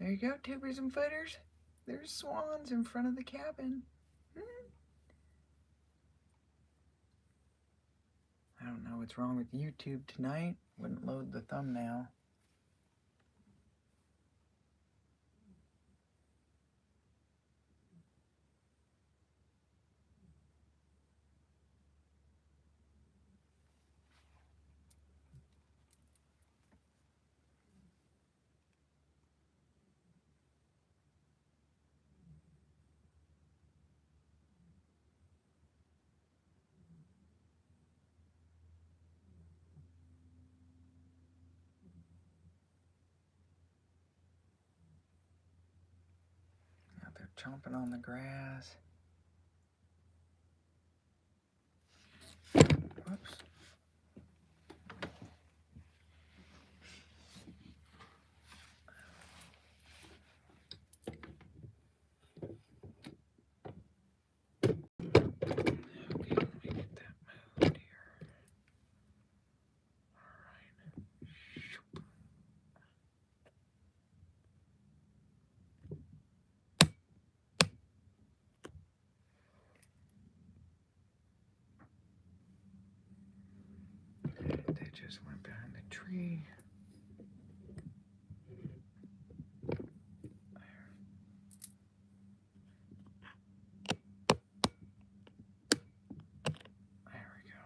There you go, tubers and footers. There's swans in front of the cabin. I don't know what's wrong with YouTube tonight. Wouldn't load the thumbnail. Now they're chomping on the grass. Whoops. They just went behind the tree. There we go.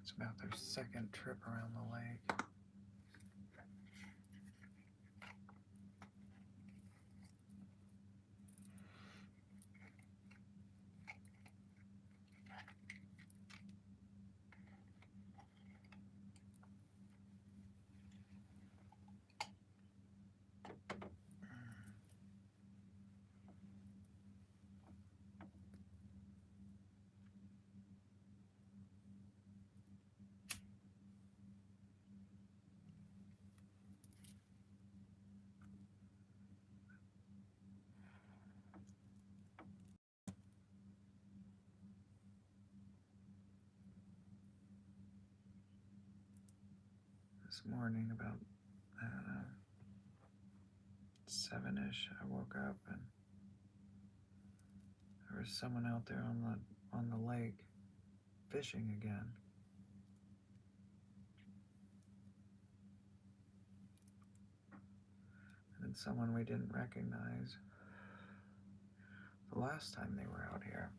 It's about their second trip around the lake. This morning, about 7-ish, I woke up and there was someone out there on the lake fishing again. And someone we didn't recognize the last time they were out here.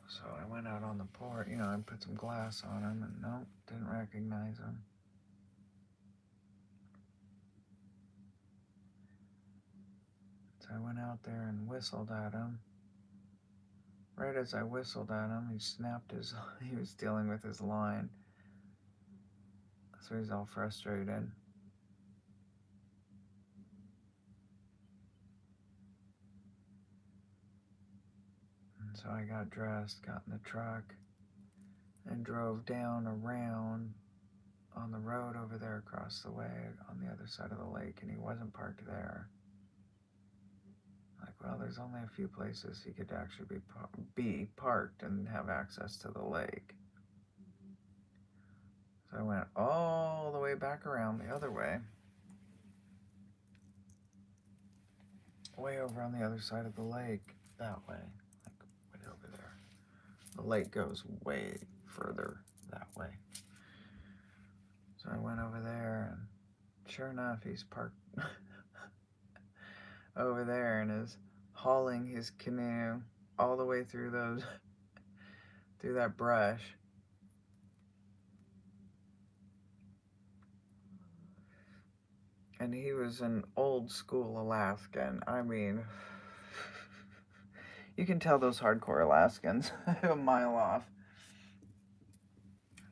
So I went out on the porch, I put some glass on them, and nope, didn't recognize them. So I went out there and whistled at him. Right as I whistled at him, he snapped he was dealing with his line. So he's all frustrated. And so I got dressed, got in the truck, and drove down around on the road over there across the way on the other side of the lake, and he wasn't parked there. Like, well, there's only a few places he could actually be parked and have access to the lake. So I went all the way back around the other way, way over on the other side of the lake, that way, like way over there. The lake goes way further that way. So I went over there, and sure enough, he's parked over there and is hauling his canoe all the way through that brush. And he was an old school Alaskan. I mean, you can tell those hardcore Alaskans a mile off.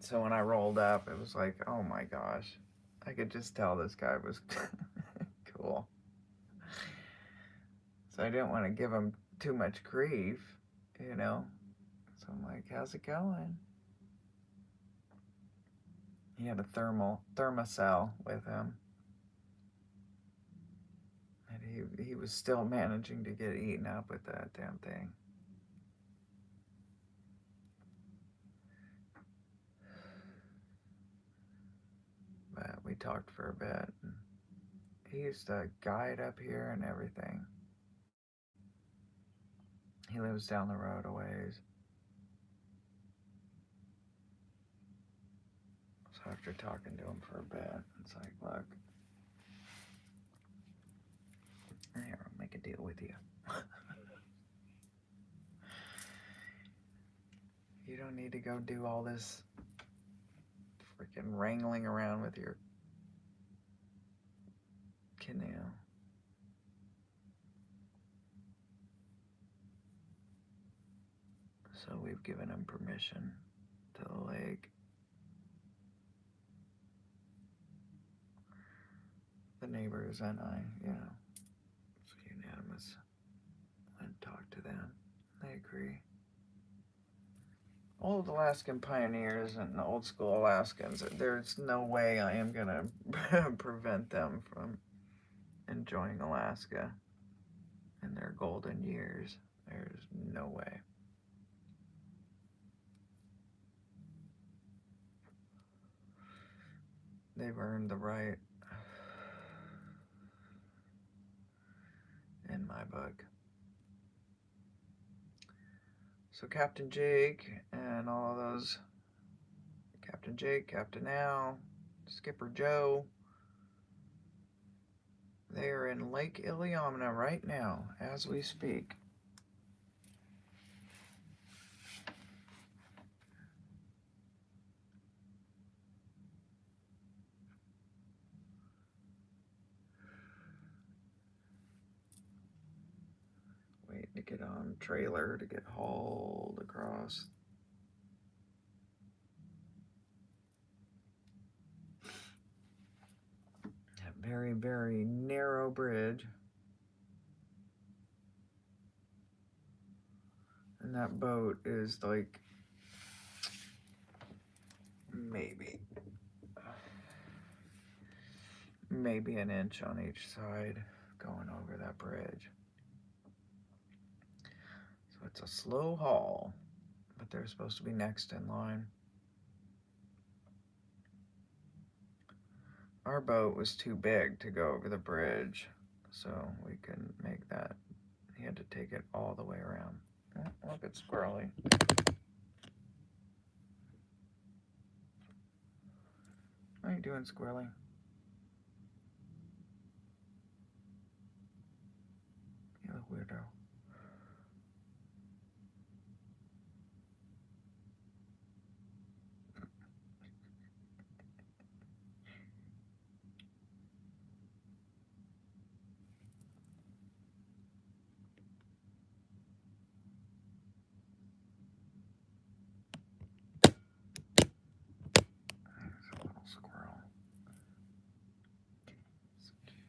So when I rolled up, it was like, oh my gosh. I could just tell this guy was cool. So I didn't want to give him too much grief, you know. So I'm like, how's it going? He had a thermocell with him. And he was still managing to get eaten up with that damn thing. But we talked for a bit. And he used to guide up here and everything. He lives down the road a ways. So after talking to him for a bit, it's like, look, here, I'll make a deal with you. You don't need to go do all this freaking wrangling around with your canoe. So we've given him permission to the lake. The neighbors and I, it's unanimous. Went and talked to them. They agree. Old Alaskan pioneers and old school Alaskans, there's no way I am going to prevent them from enjoying Alaska in their golden years. There's no way. They've earned the right in my book. So Captain Jake and all of those, Captain Jake, Captain Al, Skipper Joe, they are in Lake Iliamna right now as we speak. Waiting to get on trailer to get hauled across. That very, very narrow bridge. And that boat is like maybe an inch on each side going over that bridge. So it's a slow haul, but they're supposed to be next in line. Our boat was too big to go over the bridge, so we couldn't make that. He had to take it all the way around. Oh, look at Squirrely. How you doing, Squirrely? You look weirdo. There's a little squirrel. So cute.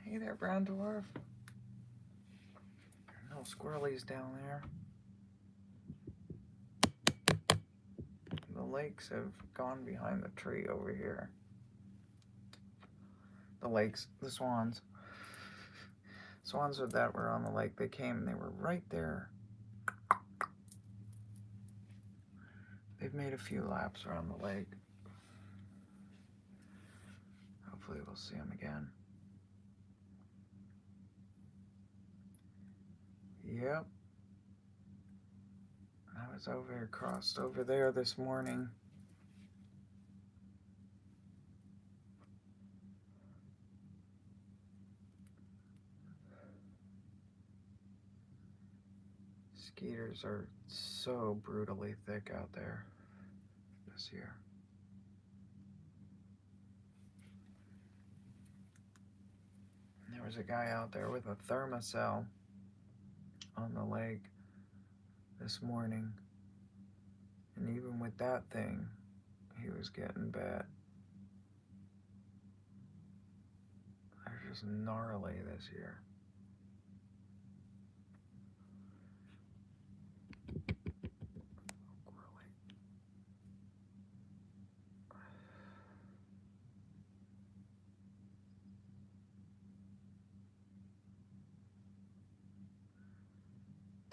Hey there, brown dwarf. Little squirrelies down there. The lakes have gone behind the tree over here. The lakes, the swans. Swans that were on the lake, they came and they were right there. They've made a few laps around the lake. Hopefully we'll see them again. Yep. I was crossed over there this morning. Skeeters are so brutally thick out there this year. was a guy out there with a thermocell on the lake this morning. And even with that thing, he was getting bad. They're just gnarly this year.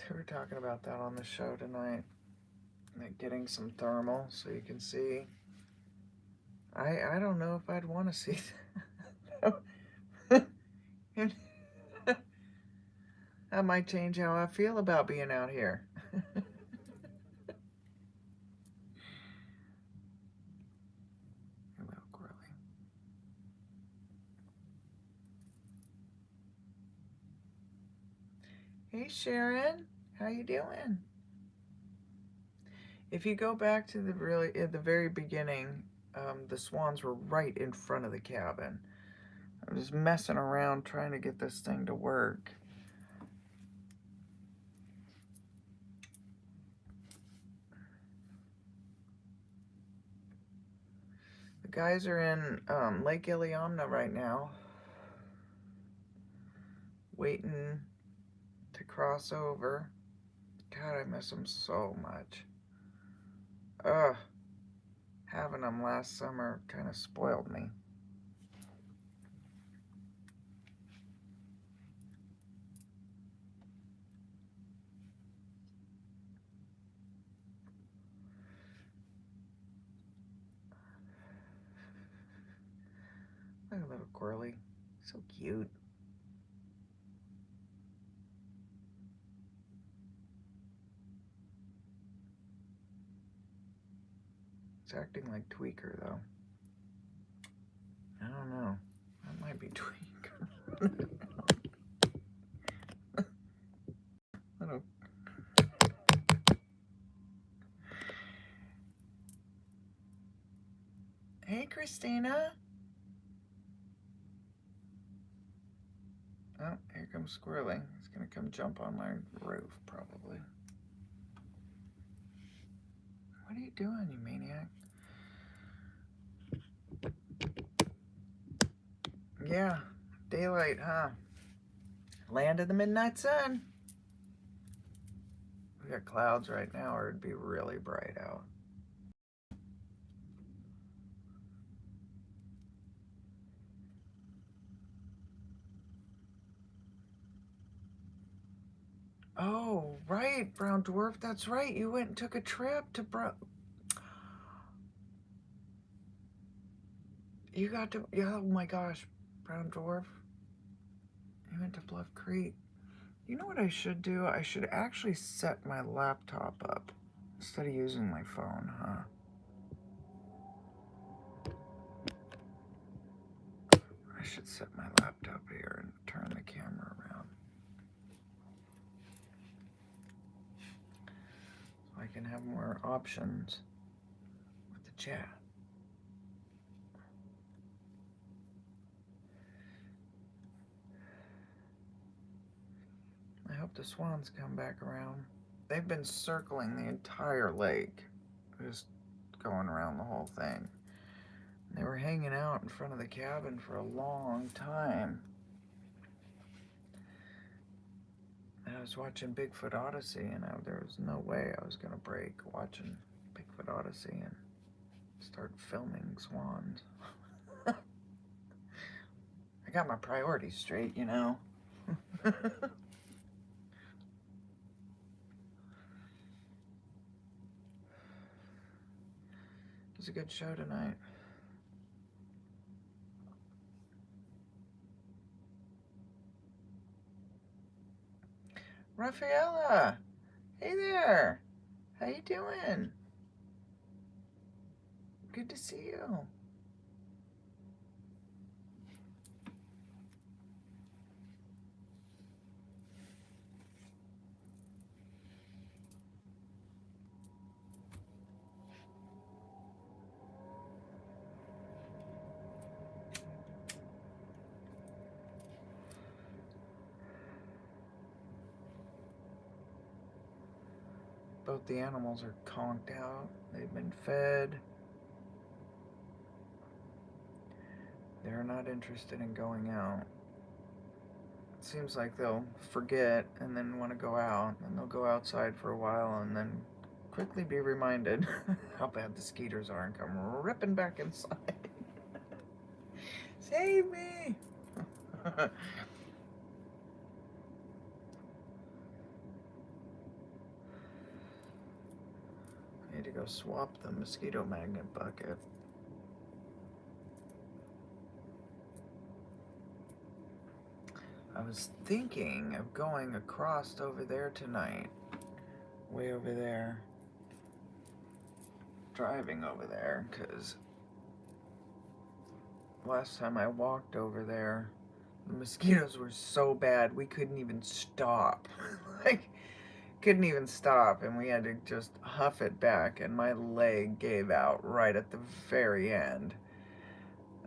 They were talking about that on the show tonight. Like getting some thermal so you can see. I don't know if I'd want to see that. That might change how I feel about being out here. Hello, Corley. Hey, Sharon. How you doing? If you go back to at the very beginning, the swans were right in front of the cabin. I was messing around trying to get this thing to work. The guys are in Lake Iliamna right now, waiting to cross over. God, I miss them so much. Ugh. Having them last summer kind of spoiled me. Look at little Corley. So cute. It's acting like Tweaker, though. I don't know. That might be Tweaker. Little. Hey, Christina. Oh, here comes Squirrely. He's gonna come jump on my roof, probably. What are you doing, you maniac? Yeah, daylight, huh? Land of the midnight sun. We got clouds right now, or it'd be really bright out. Oh, right, Brown Dwarf. That's right. You went and took a trip to You got to. Yeah, oh my gosh, Brown Dwarf. You went to Bluff Creek. You know what I should do? I should actually set my laptop up instead of using my phone, huh? I should set my laptop here and turn the camera around. So I can have more options with the chat. I hope the swans come back around. They've been circling the entire lake, just going around the whole thing. They were hanging out in front of the cabin for a long time. And I was watching Bigfoot Odyssey, and there was no way I was going to break watching Bigfoot Odyssey and start filming swans. I got my priorities straight, you know. It was a good show tonight. Rafaela, hey there. How you doing? Good to see you. Both the animals are conked out. They've been fed. They're not interested in going out. It seems like they'll forget and then want to go out, and they'll go outside for a while and then quickly be reminded how bad the skeeters are and come ripping back inside. Save me! I need to go swap the mosquito magnet bucket. I was thinking of going across over there tonight. Way over there. Driving over there, because last time I walked over there, the mosquitoes were so bad we couldn't even stop. Like, couldn't even stop, and we had to just huff it back, and my leg gave out right at the very end.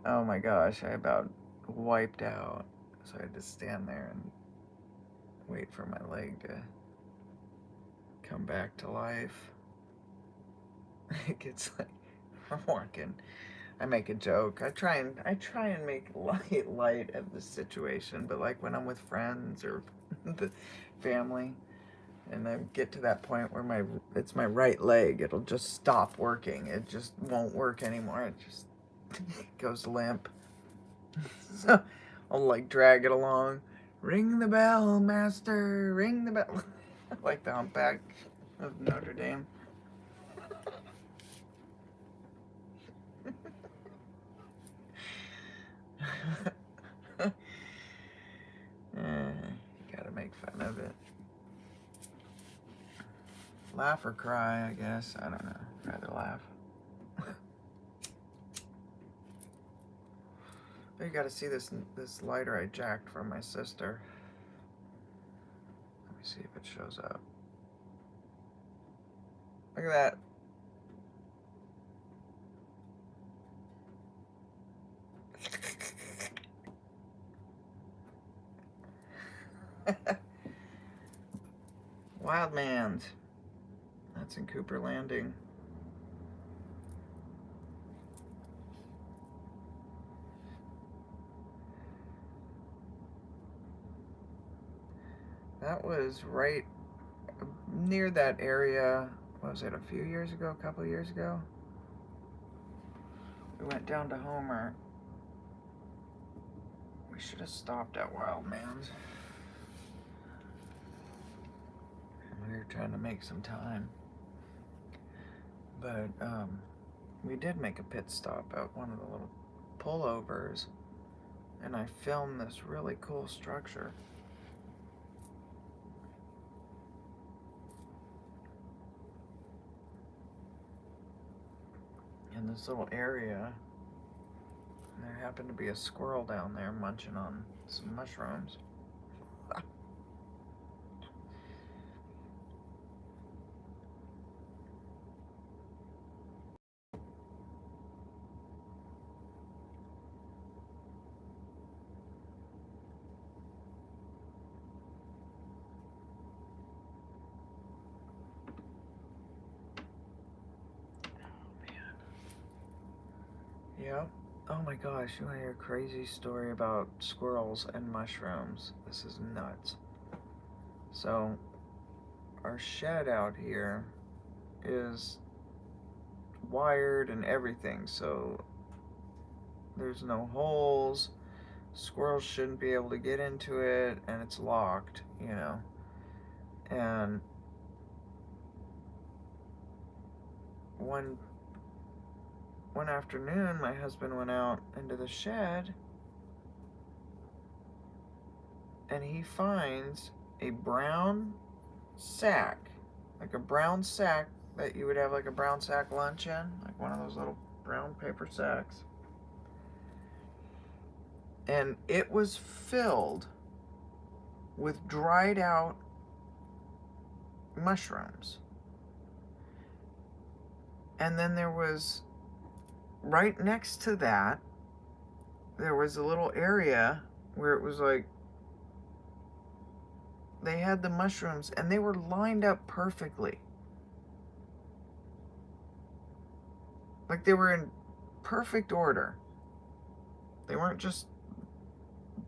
Oh my gosh, I about wiped out. So I had to stand there and wait for my leg to come back to life. It gets like, I'm walking. I make a joke. I try and make light of the situation, but like when I'm with friends or the family, and I get to that point where it's my right leg, it'll just stop working. It just won't work anymore. It just goes limp. So I'll like drag it along. Ring the bell, master. Ring the bell. Like the humpback of Notre Dame. You gotta make fun of it. Laugh or cry, I guess. I don't know. I'd rather laugh. You gotta see this lighter I jacked from my sister. Let me see if it shows up. Look at that. Wildman's. That's in Cooper Landing. That was right near that area. What was it, a few years ago, a couple of years ago? We went down to Homer. We should have stopped at Wildman's. We were trying to make some time. But we did make a pit stop at one of the little pullovers, and I filmed this really cool structure. In this little area, and there happened to be a squirrel down there munching on some mushrooms. Yep. Oh my gosh, you want to hear a crazy story about squirrels and mushrooms? This is nuts. So, our shed out here is wired and everything, so there's no holes. Squirrels shouldn't be able to get into it, and it's locked, you know. And one afternoon, my husband went out into the shed, and he finds a brown sack, like a brown sack that you would have like a brown sack lunch in, like one of those little brown paper sacks. And it was filled with dried out mushrooms. And then there was, right next to that, there was a little area where it was like, they had the mushrooms and they were lined up perfectly. Like they were in perfect order. They weren't just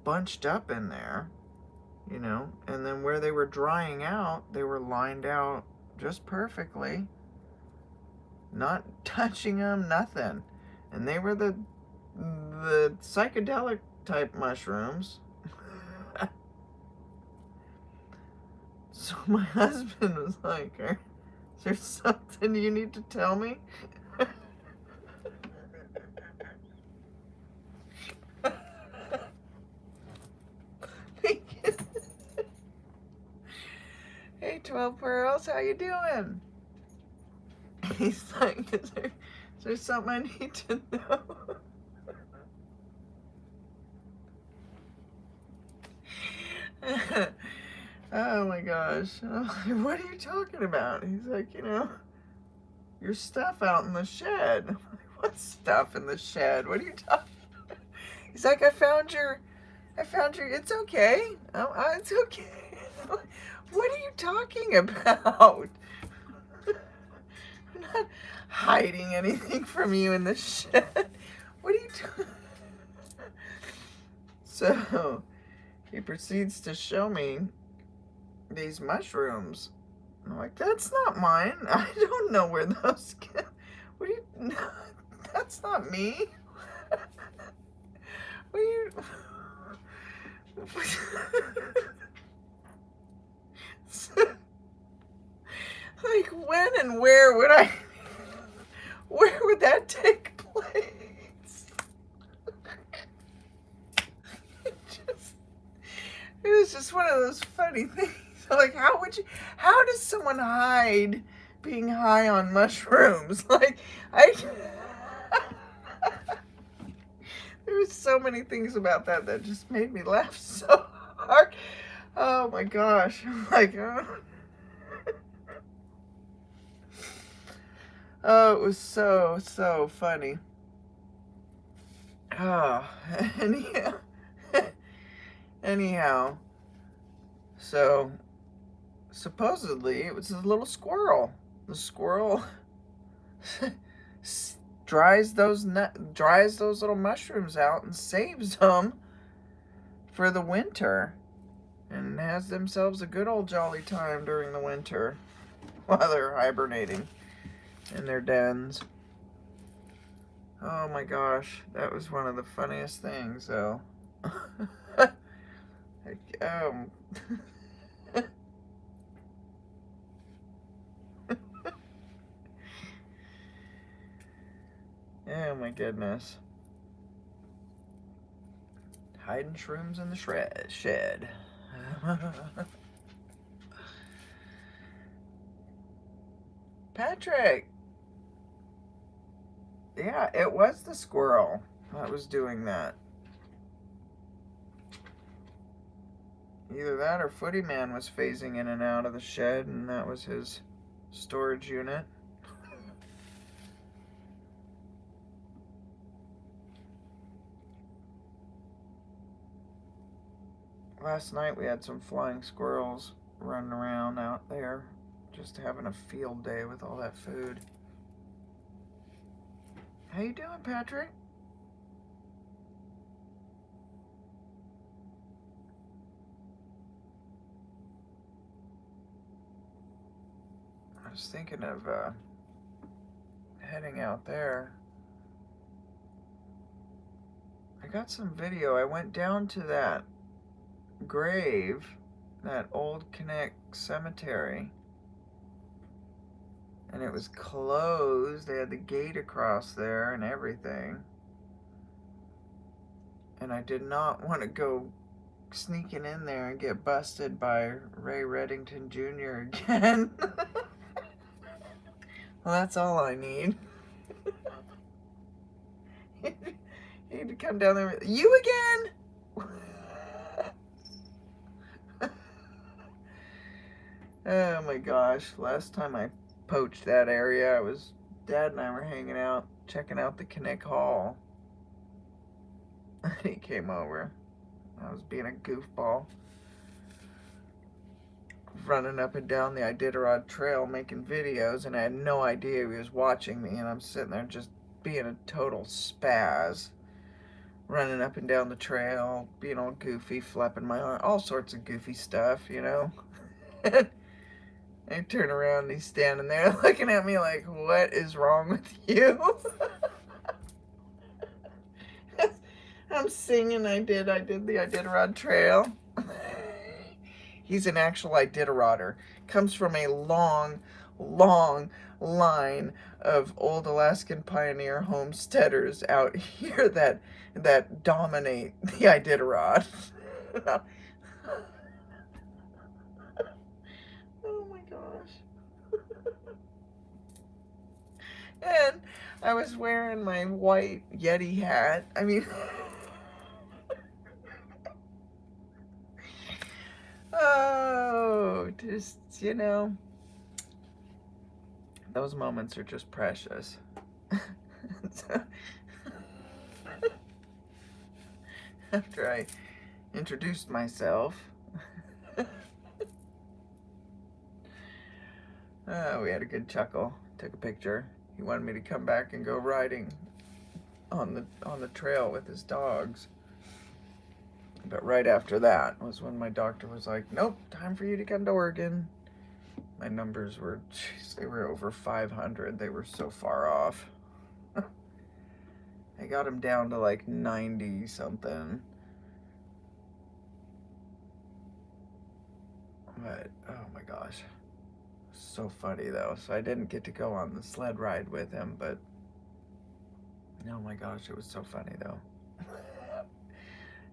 bunched up in there, you know. And then where they were drying out, they were lined out just perfectly. Not touching them, nothing. And they were the psychedelic type mushrooms. So my husband was like, is there something you need to tell me? Hey, 12 Pearls, how you doing? He's like, is there something I need to know? Oh my gosh. I'm like, what are you talking about? He's like, you know, your stuff out in the shed. I'm like, what stuff in the shed? What are you talking about? He's like, I found your, it's okay. It's okay. What are you talking about? I'm not hiding anything from you in the shed. What are you doing? So he proceeds to show me these mushrooms. I'm like, that's not mine. I don't know where those get. What do you? No, that's not me. What are you? Like, when and where would I? Where would that take place? It was just one of those funny things. Like, how does someone hide being high on mushrooms? Like, there was so many things about that just made me laugh so hard. Oh my gosh. I'm like, oh, it was so funny. Oh, anyhow, so supposedly it was a little squirrel. The squirrel dries those little mushrooms out and saves them for the winter, and has themselves a good old jolly time during the winter while they're hibernating in their dens. Oh my gosh, that was one of the funniest things, though. um, oh my goodness. Hiding shrooms in the shed. Patrick! Yeah, it was the squirrel that was doing that. Either that or Footy Man was phasing in and out of the shed, and that was his storage unit. Last night we had some flying squirrels running around out there, just having a field day with all that food. How you doing, Patrick? I was thinking of heading out there. I got some video. I went down to that grave, that old Connect cemetery, and it was closed. They had the gate across there and everything, and I did not want to go sneaking in there and get busted by Ray Reddington Jr. again. Well, that's all I need. You need to come down there. You again? Oh my gosh. Last time I poached that area, Dad and I were hanging out, checking out the Connect Hall. He came over. I was being a goofball, running up and down the Iditarod Trail making videos, and I had no idea he was watching me, and I'm sitting there just being a total spaz, running up and down the trail, being all goofy, flapping my arm, all sorts of goofy stuff, you know. I turn around and he's standing there looking at me like, what is wrong with you? I'm singing, I did the Iditarod Trail. He's an actual Iditarodder. Comes from a long, long line of old Alaskan pioneer homesteaders out here that dominate the Iditarod. Oh my gosh. And I was wearing my white Yeti hat. I mean, oh, just, you know, those moments are just precious. So, after I introduced myself, we had a good chuckle, took a picture. He wanted me to come back and go riding on the trail with his dogs. But right after that was when my doctor was like, nope, time for you to come to Oregon. My numbers were, geez, they were over 500. They were so far off. I got him down to like 90 something. But, oh my gosh. So funny though. So I didn't get to go on the sled ride with him, but oh my gosh, it was so funny though.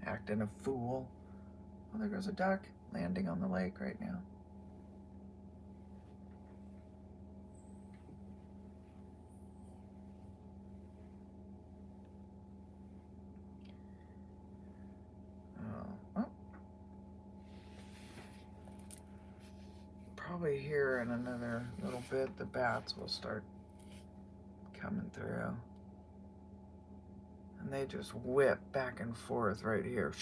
Acting a fool. Oh, there goes a duck landing on the lake right now. Oh. Probably here in another little bit the bats will start coming through. And they just whip back and forth right here.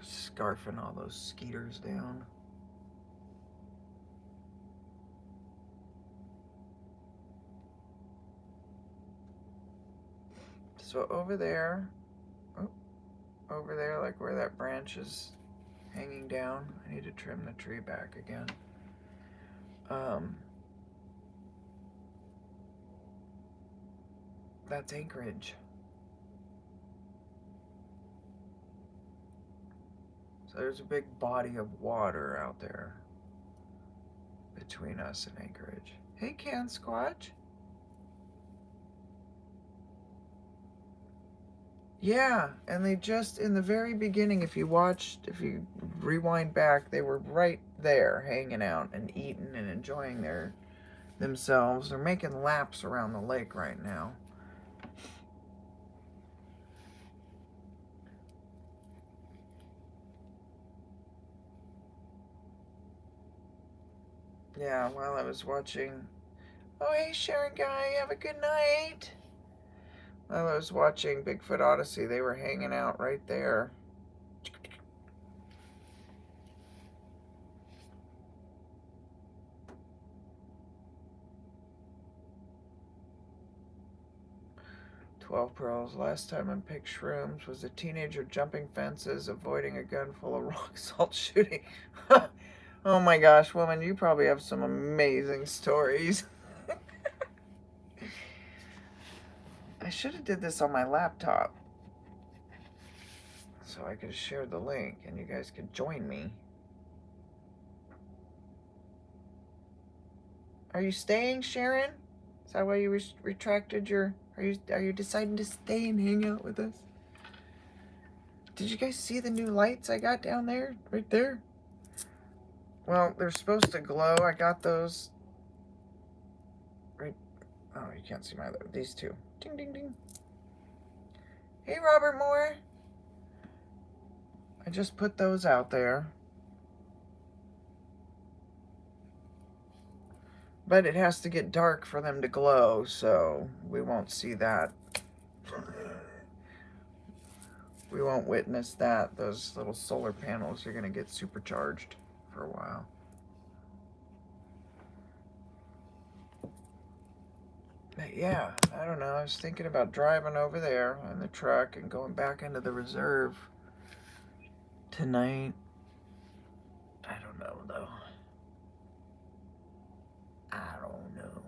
Just scarfing all those skeeters down. So over there, like where that branch is hanging down, I need to trim the tree back again. That's Anchorage. So there's a big body of water out there between us and Anchorage. Hey, Can Squatch. Yeah, and they just, in the very beginning, if you rewind back, they were right there hanging out and eating and enjoying themselves. They're making laps around the lake right now. Yeah, while I was watching... Oh, hey, Sharon Guy, have a good night. While I was watching Bigfoot Odyssey, they were hanging out right there. "12 Pearls. Last time I picked shrooms was a teenager jumping fences, avoiding a gun full of rock salt shooting." Oh my gosh, woman, you probably have some amazing stories. I should have did this on my laptop so I could have shared the link and you guys could join me. Are you staying, Sharon? Is that why you retracted your... Are you deciding to stay and hang out with us? Did you guys see the new lights I got down there? Right there? Well, they're supposed to glow. I got those right... Oh, you can't see these two. Ding, ding, ding. Hey, Robert Moore. I just put those out there. But it has to get dark for them to glow, so we won't see that. We won't witness that. Those little solar panels are going to get supercharged for a while. But yeah, I don't know. I was thinking about driving over there in the truck and going back into the reserve tonight. I don't know, though. I don't know.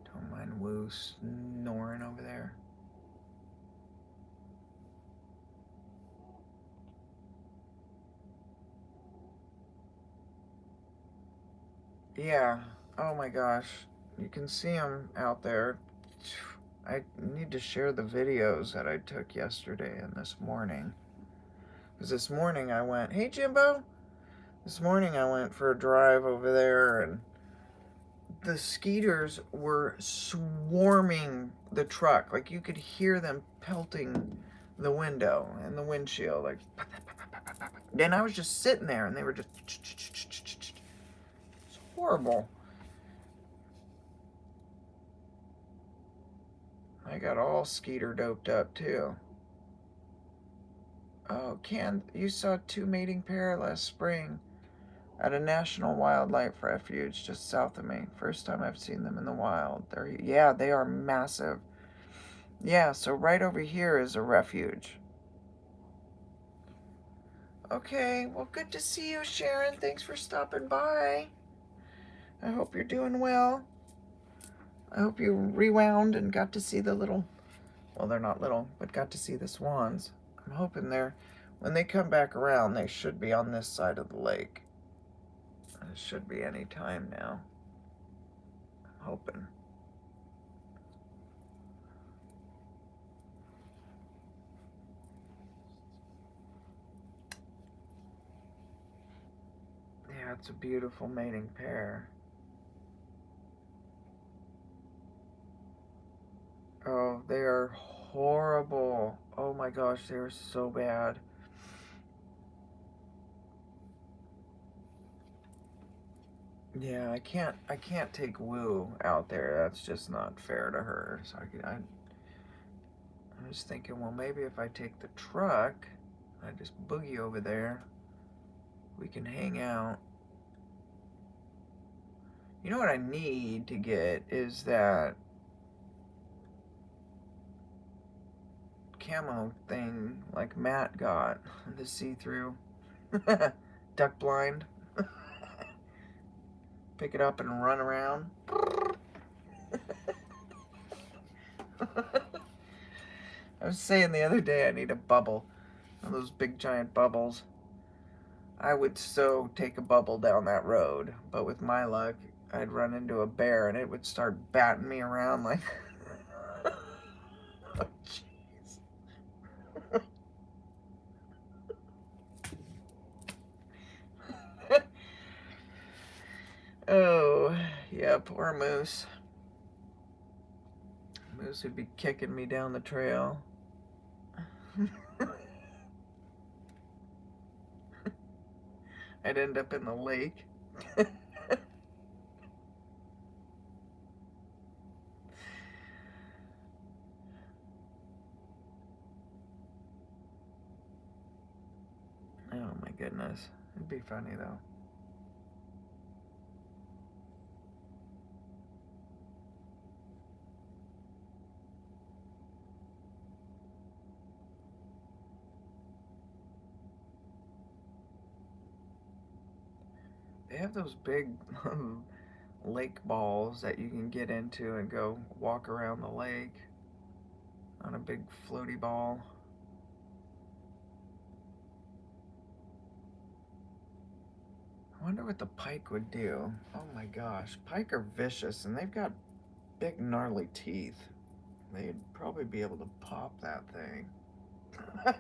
Don't mind Woo snoring over there. Yeah. Oh my gosh. You can see him out there. I need to share the videos that I took yesterday and this morning. Because this morning I went, hey Jimbo! This morning I went for a drive over there and the skeeters were swarming the truck. Like you could hear them pelting the window and the windshield. Like, then I was just sitting there and they were just, it's horrible. I got all skeeter doped up too. Oh, you saw 2 mating pair last spring at a national wildlife refuge just south of me. First time I've seen them in the wild. Yeah, they are massive. Yeah, so right over here is a refuge. Okay, well, good to see you, Sharon. Thanks for stopping by. I hope you're doing well. I hope you rewound and got to see the little, well, they're not little, but got to see the swans. I'm hoping when they come back around, they should be on this side of the lake. It should be any time now. I'm hoping. Yeah, it's a beautiful mating pair. Oh, they are horrible. Oh my gosh, they are so bad. Yeah, I can't take Woo out there. That's just not fair to her. So I was thinking, well, maybe if I take the truck, I just boogie over there, we can hang out. You know what I need to get is that camo thing like Matt got, the see-through duck blind. Pick it up and run around. I was saying the other day I need a bubble. One of those big giant bubbles. I would so take a bubble down that road, but with my luck, I'd run into a bear and it would start batting me around like... Oh, jeez. Oh, yeah, poor Moose. Moose would be kicking me down the trail. I'd end up in the lake. Oh my goodness. It'd be funny though. They have those big lake balls that you can get into and go walk around the lake on a big floaty ball. I wonder what the pike would do. Oh my gosh, pike are vicious and they've got big gnarly teeth. They'd probably be able to pop that thing. That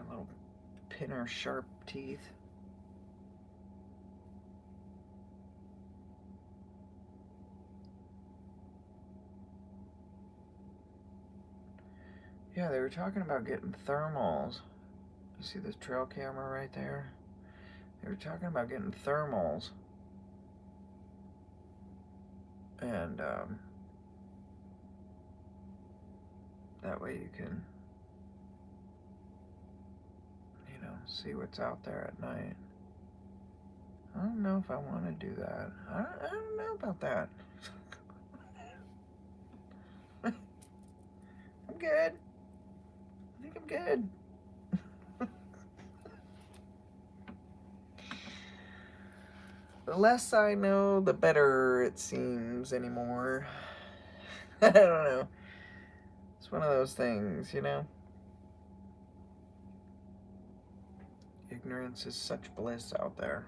little pinner sharp teeth. Yeah, they were talking about getting thermals. You see this trail camera right there? They were talking about getting thermals And that way you can, see what's out there at night. I don't know if I want to do that. I don't know about that. I'm good. I think I'm good. The less I know, the better it seems anymore. I don't know. It's one of those things, Ignorance is such bliss out there.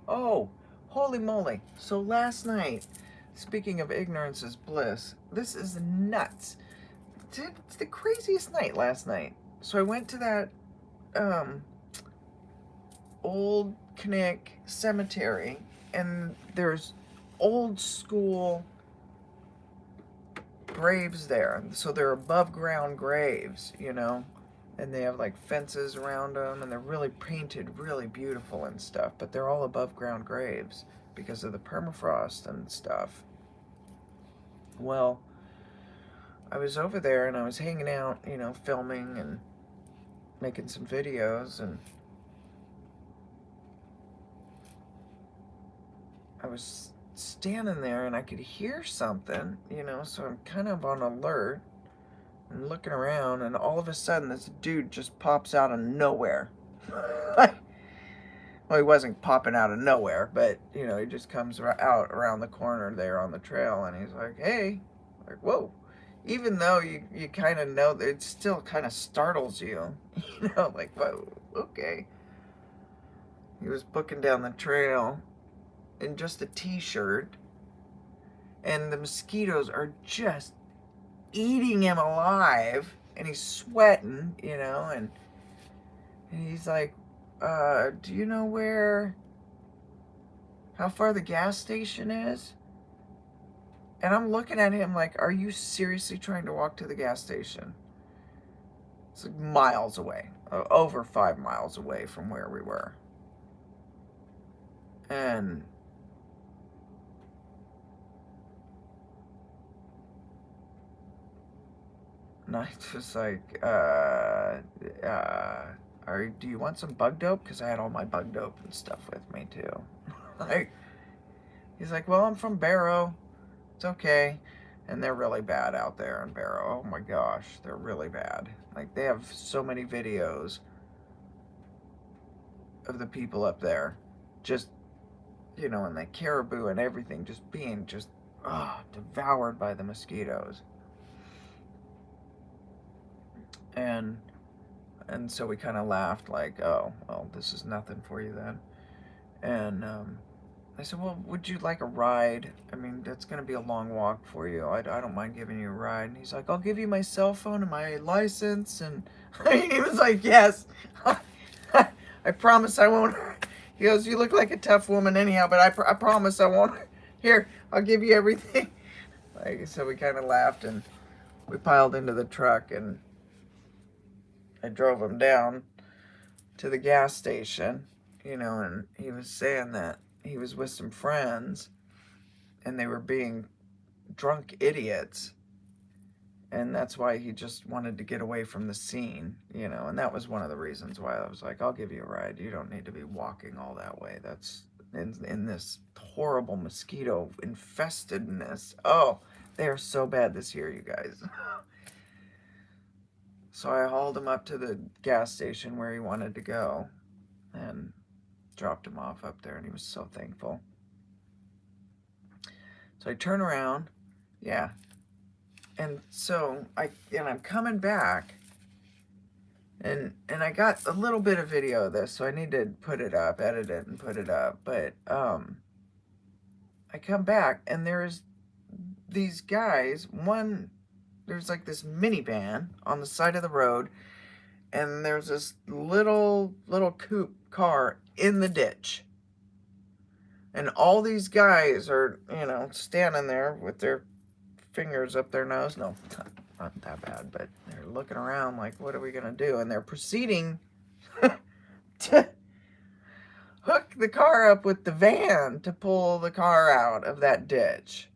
Oh, holy moly. So last night, speaking of ignorance is bliss, this is nuts. It's the craziest night last night. So I went to that old Knick cemetery, and there's old school graves there. So they're above ground graves, and they have like fences around them, and they're really painted really beautiful and stuff, but they're all above ground graves because of the permafrost and stuff. Well, I was over there and I was hanging out, filming and making some videos, and I was standing there and I could hear something, so I'm kind of on alert and looking around, and all of a sudden this dude just pops out of nowhere. Well, he wasn't popping out of nowhere, but, he just comes out around the corner there on the trail, and he's like, hey, like, whoa. Even though you kind of know, it still kind of startles you, like, whoa, okay. He was booking down the trail in just a t-shirt, and the mosquitoes are just eating him alive, and he's sweating, and he's like, do you know how far the gas station is? And I'm looking at him like, are you seriously trying to walk to the gas station? It's like miles away, over 5 miles away from where we were. And I was like, do you want some bug dope? Because I had all my bug dope and stuff with me too. He's like, well, I'm from Barrow. It's okay. And they're really bad out there in Barrow. Oh my gosh, they're really bad. Like, they have so many videos of the people up there just, and the caribou and everything just being devoured by the mosquitoes. And so we kind of laughed like, oh, well, this is nothing for you then. And I said, well, would you like a ride? I mean, that's going to be a long walk for you. I don't mind giving you a ride. And he's like, I'll give you my cell phone and my license. And he was like, yes. I promise I won't. He goes, you look like a tough woman anyhow, but I promise I won't. Here, I'll give you everything. So we kind of laughed, and we piled into the truck, and I drove him down to the gas station, and he was saying that he was with some friends, and they were being drunk idiots, and that's why he just wanted to get away from the scene, and that was one of the reasons why I was like, I'll give you a ride. You don't need to be walking all that way. That's in this horrible mosquito infestedness. Oh, they are so bad this year, you guys. So I hauled him up to the gas station where he wanted to go and dropped him off up there, and he was so thankful. So I turn around, yeah, and so I'm coming back, and I got a little bit of video of this, so I need to put it up, edit it, and put it up. But I come back, and there's these guys. There's like this minivan on the side of the road, and there's this little coupe car in the ditch. And all these guys are, standing there with their fingers up their nose. No, not that bad, but they're looking around like, what are we going to do? And they're proceeding to hook the car up with the van to pull the car out of that ditch.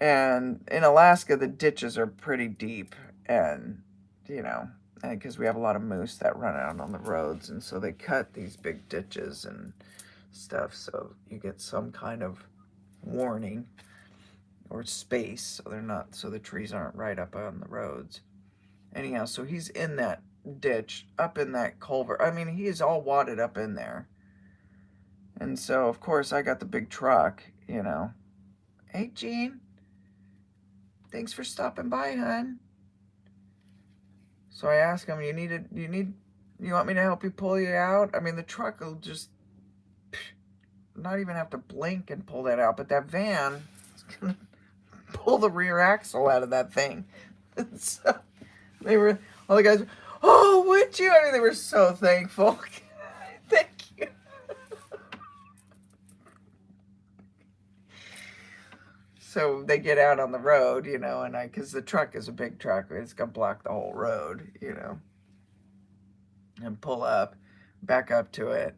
And in Alaska, the ditches are pretty deep, and you know, because we have a lot of moose that run out on the roads, and so they cut these big ditches and stuff, so you get some kind of warning or space, so they're not, so the trees aren't right up on the roads. Anyhow, so he's in that ditch, up in that culvert. I mean, he is all wadded up in there. And so, of course, I got the big truck, you know. Hey, Gene. Thanks for stopping by, hon. So I asked him, you want me to help you pull you out? I mean, the truck will just not even have to blink and pull that out, but that van is going to pull the rear axle out of that thing. And so all the guys, oh, would you? I mean, they were so thankful. Thank you. So they get out on the road, you know, and because the truck is a big truck, it's going to block the whole road, you know, and pull up, back up to it,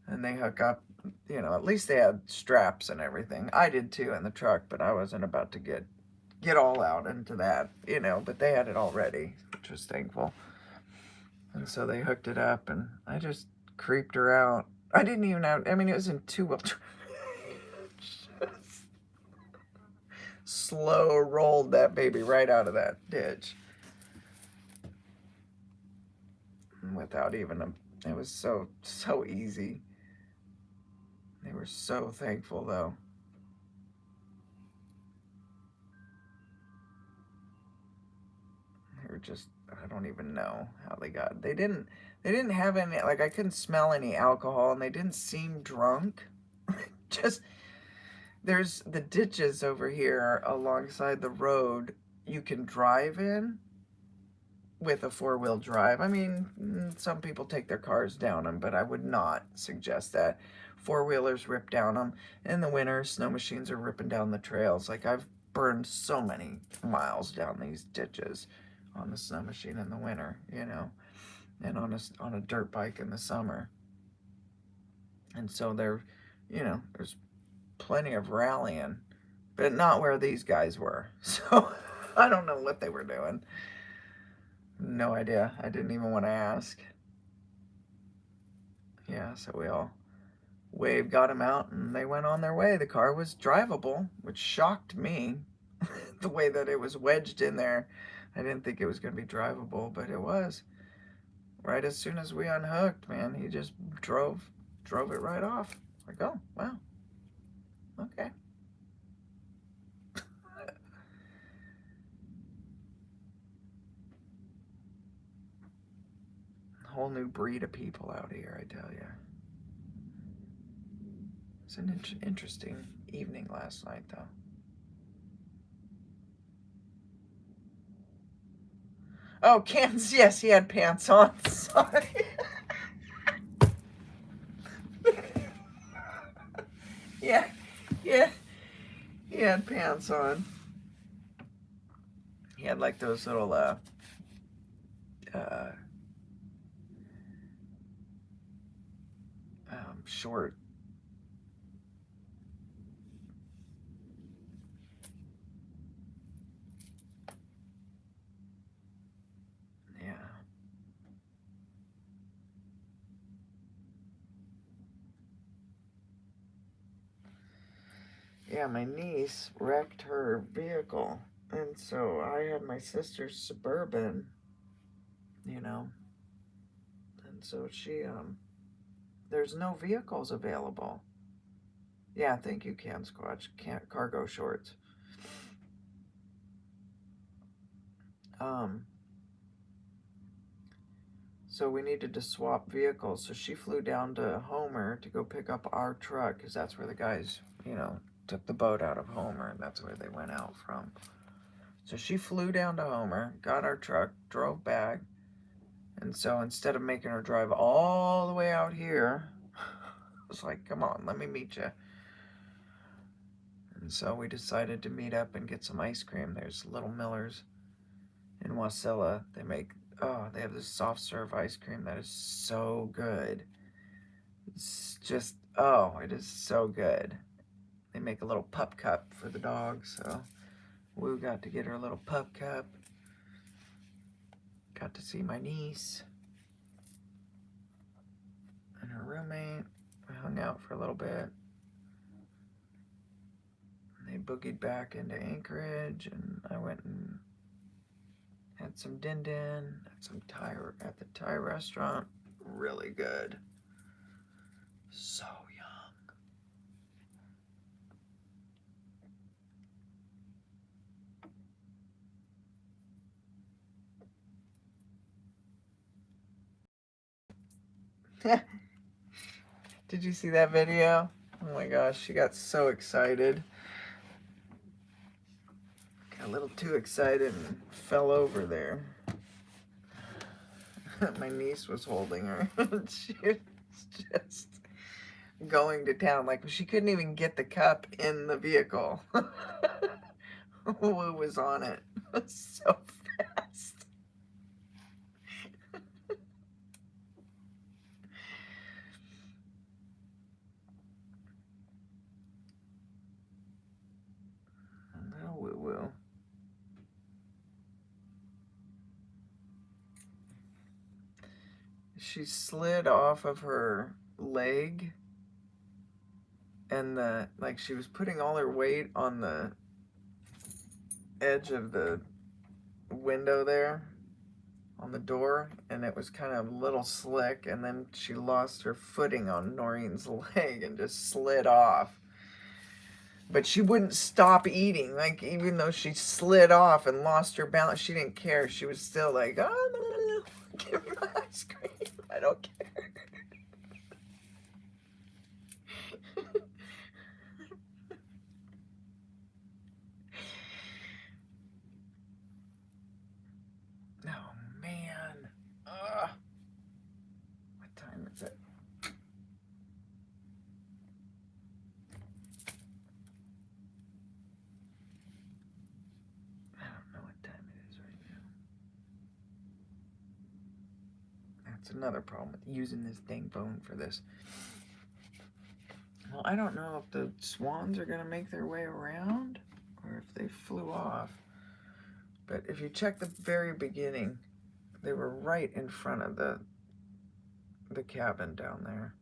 and they hook up, you know, at least they had straps and everything. I did too in the truck, but I wasn't about to get all out into that, you know, but they had it all ready, which was thankful. And so they hooked it up, and I just creeped her out. I didn't even have, I mean, it was in two-wheel drive. Slow rolled that baby right out of that ditch. Without even it was so easy. They were so thankful, though. They were just, I don't even know how they got. They didn't have any, like, I couldn't smell any alcohol, and they didn't seem drunk. Just, there's the ditches over here alongside the road you can drive in with a four-wheel drive. I mean, some people take their cars down them, but I would not suggest that. Four-wheelers rip down them. In the winter, snow machines are ripping down the trails. Like, I've burned so many miles down these ditches on the snow machine in the winter, you know, and on a dirt bike in the summer. And so you know, there's plenty of rallying, but not where these guys were. So I don't know what they were doing. No idea. I didn't even want to ask. Yeah, so we all waved, got them out, and they went on their way. The car was drivable, which shocked me. The way that it was wedged in there. I didn't think it was going to be drivable, but it was. Right as soon as we unhooked, man, he just drove it right off. Like, oh, wow. Okay. Whole new breed of people out here, I tell you. It's an interesting evening last night, though. Oh, Kansas, yes, he had pants on. Sorry. Yeah, he had pants on. He had like those little short. Yeah. Yeah, my niece wrecked her vehicle, and so I had my sister's Suburban, you know, and so there's no vehicles available. Yeah, thank you, Can Squatch. Cargo shorts. So we needed to swap vehicles. So she flew down to Homer to go pick up our truck, because that's where the guys, you know, took the boat out of Homer, and that's where they went out from. So she flew down to Homer, got our truck, drove back, and so instead of making her drive all the way out here, I was like, come on, let me meet you. And so we decided to meet up and get some ice cream. There's Little Miller's in Wasilla. They have this soft serve ice cream that is so good. It's just, oh, it is so good. They make a little pup cup for the dog, so Woo got to get her little pup cup. Got to see my niece and her roommate. We hung out for a little bit. They boogied back into Anchorage, and I went and had some din din at some Thai at the Thai restaurant. Really good. So young. Did you see that video? Oh my gosh, she got so excited. Got a little too excited and fell over there. My niece was holding her. She was just going to town. Like, she couldn't even get the cup in the vehicle. Woo was on it so fast. Little Woo Woo. She slid off of her leg, and she was putting all her weight on the edge of the window there on the door, and it was kind of a little slick, and then she lost her footing on Noreen's leg and just slid off. But she wouldn't stop eating. Like, even though she slid off and lost her balance, she didn't care. She was still like, oh, no, give me my ice cream. I don't care. Oh, man. What time is it? I don't know what time it is right now. That's another problem with using this dang phone for this. Well, I don't know if the swans are going to make their way around or if they flew off. But if you check the very beginning, they were right in front of the cabin down there.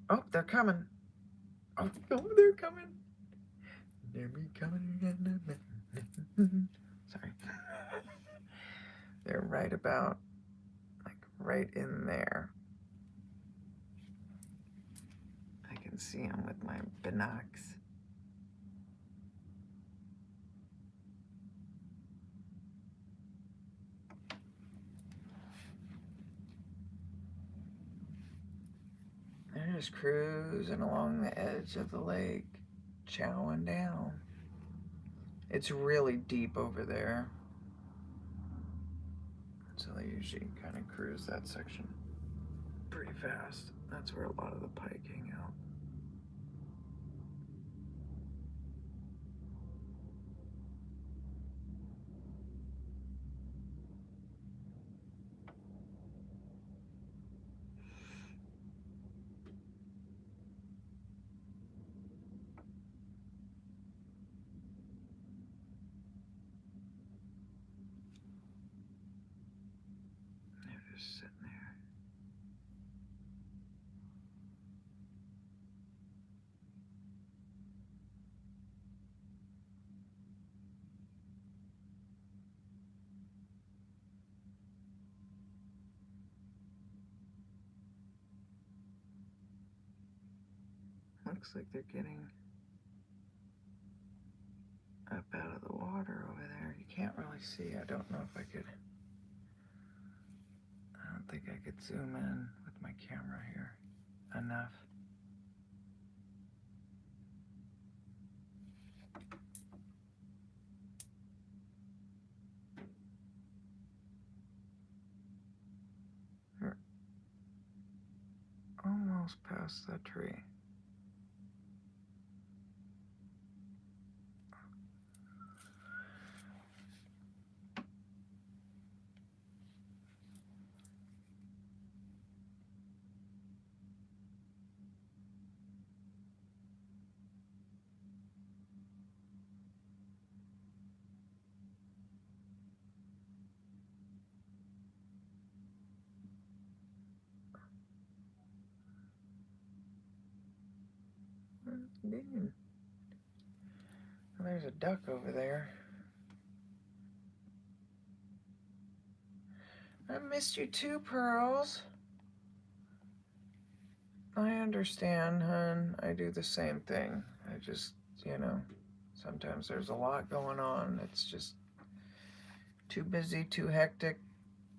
Oh, they're coming. Oh, they're coming. They're coming. Sorry. They're right about, like, right in there. I can see them with my binocs. They're just cruising along the edge of the lake, chowing down. It's really deep over there, so they usually kind of cruise that section pretty fast. That's where a lot of the pike hang out. They're just sitting there. Looks like they're getting up out of the water over there. You can't really see. I don't know if I could. I don't think I could zoom in with my camera here enough. They're almost past that tree. Dang. Well, there's a duck over there. I missed you too, Pearls. I understand, hun. I do the same thing. I just, sometimes there's a lot going on. It's just too busy, too hectic,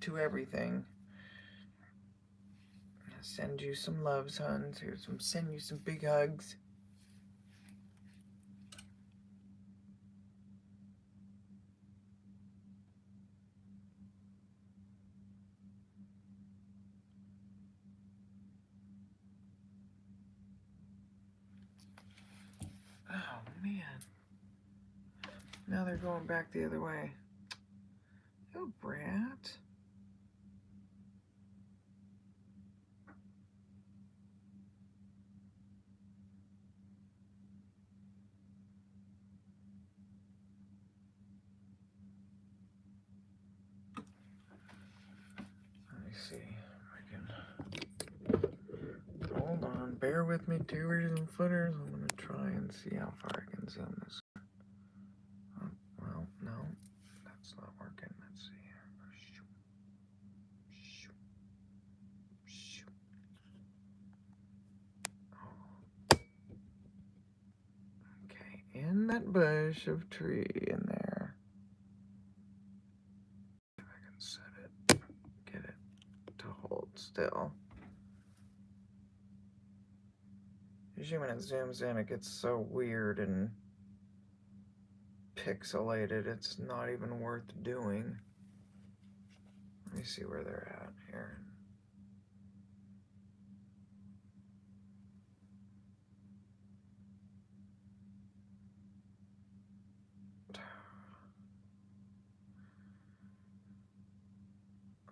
too everything. Send you some loves, hun. Send you some big hugs. Oh, man. Now they're going back the other way. Oh, brat. Let me see if I can. Hold on. Bear with me, tubers and footers. I'm going to try and see how far I can zoom this. Oh, well, no. That's not working. Let's see here. Oh. Okay, in that bush of tree in there. If I can set it, get it to hold still. Usually when it zooms in, it gets so weird and pixelated, it's not even worth doing. Let me see where they're at here.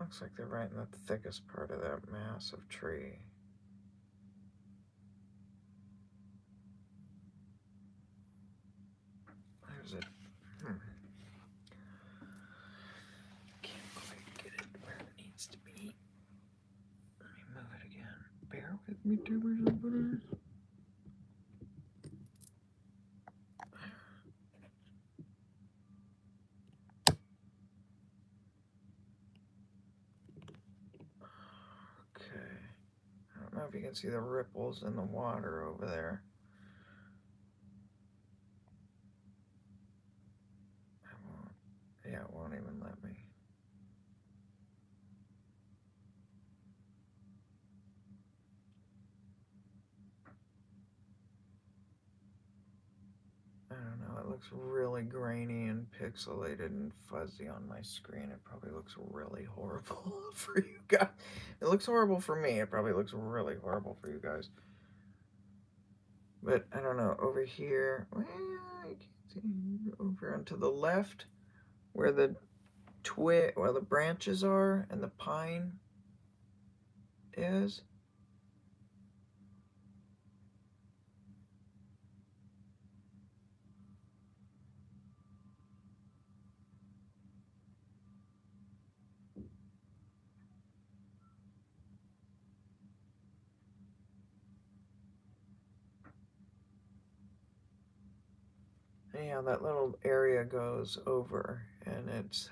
Looks like they're right in the thickest part of that massive tree. There's it. Can't quite get it where it needs to be. Let me move it again. Bear with me, tubers and footers. Okay. I don't know if you can see the ripples in the water over there. Yeah, it won't even let me. I don't know, it looks really grainy and pixelated and fuzzy on my screen. It probably looks really horrible for you guys. It looks horrible for me. It probably looks really horrible for you guys. But I don't know, over here, well, I can't see, over onto the left where the where the branches are and the pine is. Yeah, that little area goes over, and it's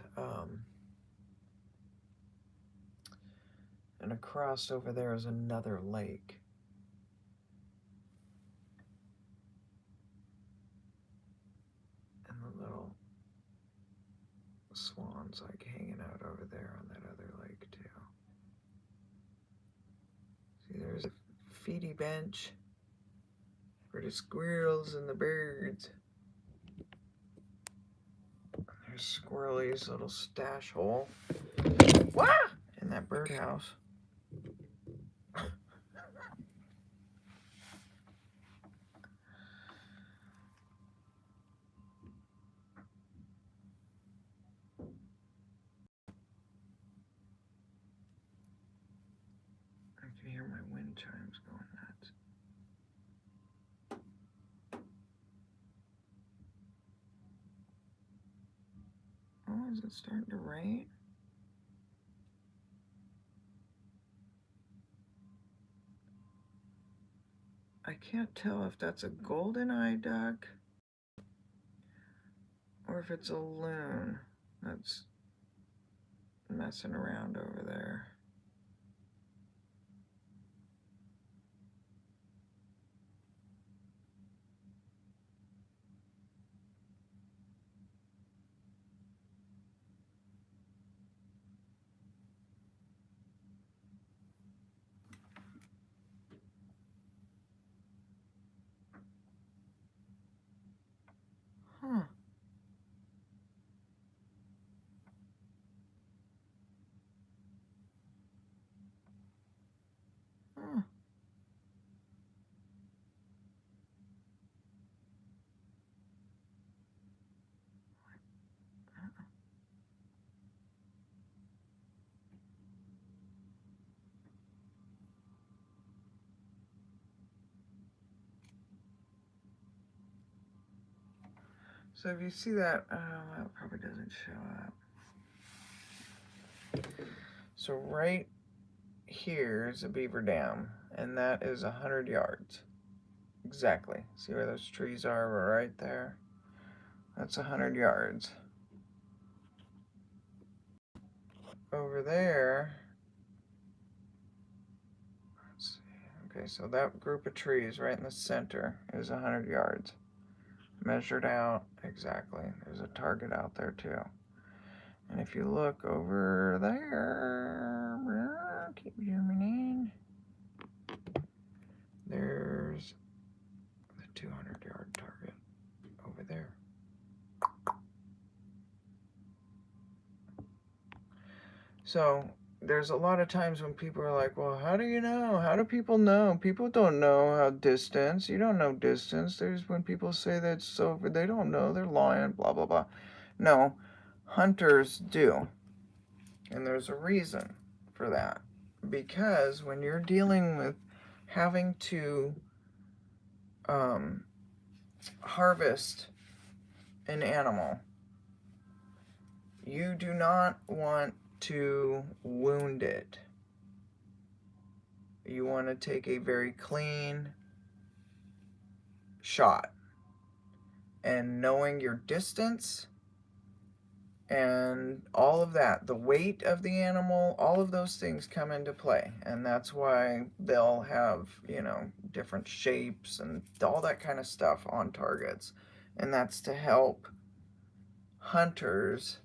and across over there is another lake. And the little swans like hanging out over there on that other lake too. See, there's a feedy bench for the squirrels and the birds. There's Squirrely's little stash hole. Wah! In that birdhouse. I can hear my wind chimes going nuts. Oh, is it starting to rain? I can't tell if that's a golden eye duck or if it's a loon that's messing around over there. Huh. Huh. So if you see that, that probably doesn't show up. So right here is a beaver dam, and that is 100 yards. Exactly. See where those trees are right there? That's 100 yards. Over there, let's see. Okay, so that group of trees right in the center is 100 yards. Measured out, exactly. There's a target out there too. And if you look over there, keep zooming in, there's the 200-yard target over there. So there's a lot of times when people are like, well, how do you know? How do people know? People don't know how distance. You don't know distance. There's when people say that's over, they don't know. They're lying, blah, blah, blah. No, hunters do. And there's a reason for that. Because when you're dealing with having to harvest an animal, you do not want to wound it. You want to take a very clean shot. And knowing your distance and all of that, the weight of the animal, all of those things come into play. And that's why they'll have, you know, different shapes and all that kind of stuff on targets. And that's to help hunters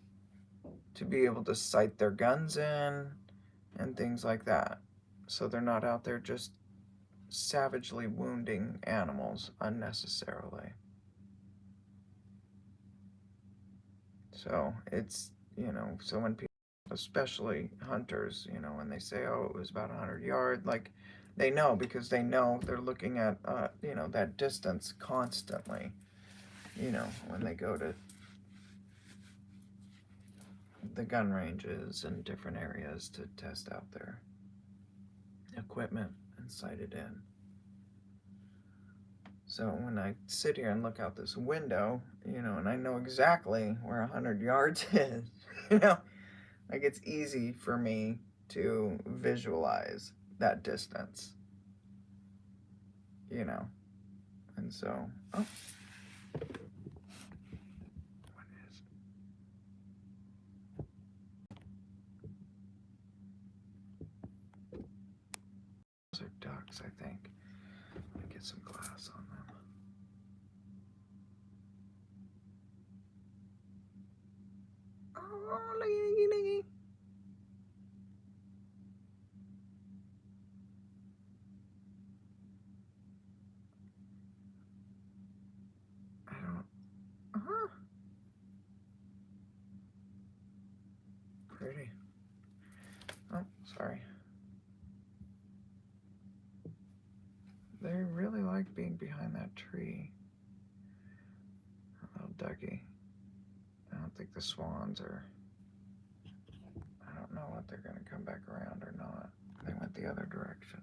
to be able to sight their guns in and things like that. So they're not out there just savagely wounding animals unnecessarily. So it's, you know, so when people, especially hunters, you know, when they say, oh, it was about 100 yards, like they know because they know they're looking at, you know, that distance constantly, you know, when they go to the gun ranges and different areas to test out their equipment and sight it in. So when I sit here and look out this window, you know, and I know exactly where 100 yards is, you know, like it's easy for me to visualize that distance, you know, and so, oh, what is, those are ducks, I think. Let me get some glass on them. Oh, looky. I don't, uh-huh. Pretty. Oh, sorry. They really like being behind that tree. A little ducky. I don't think the swans are, I don't know what they're going to come back around or not. They went the other direction.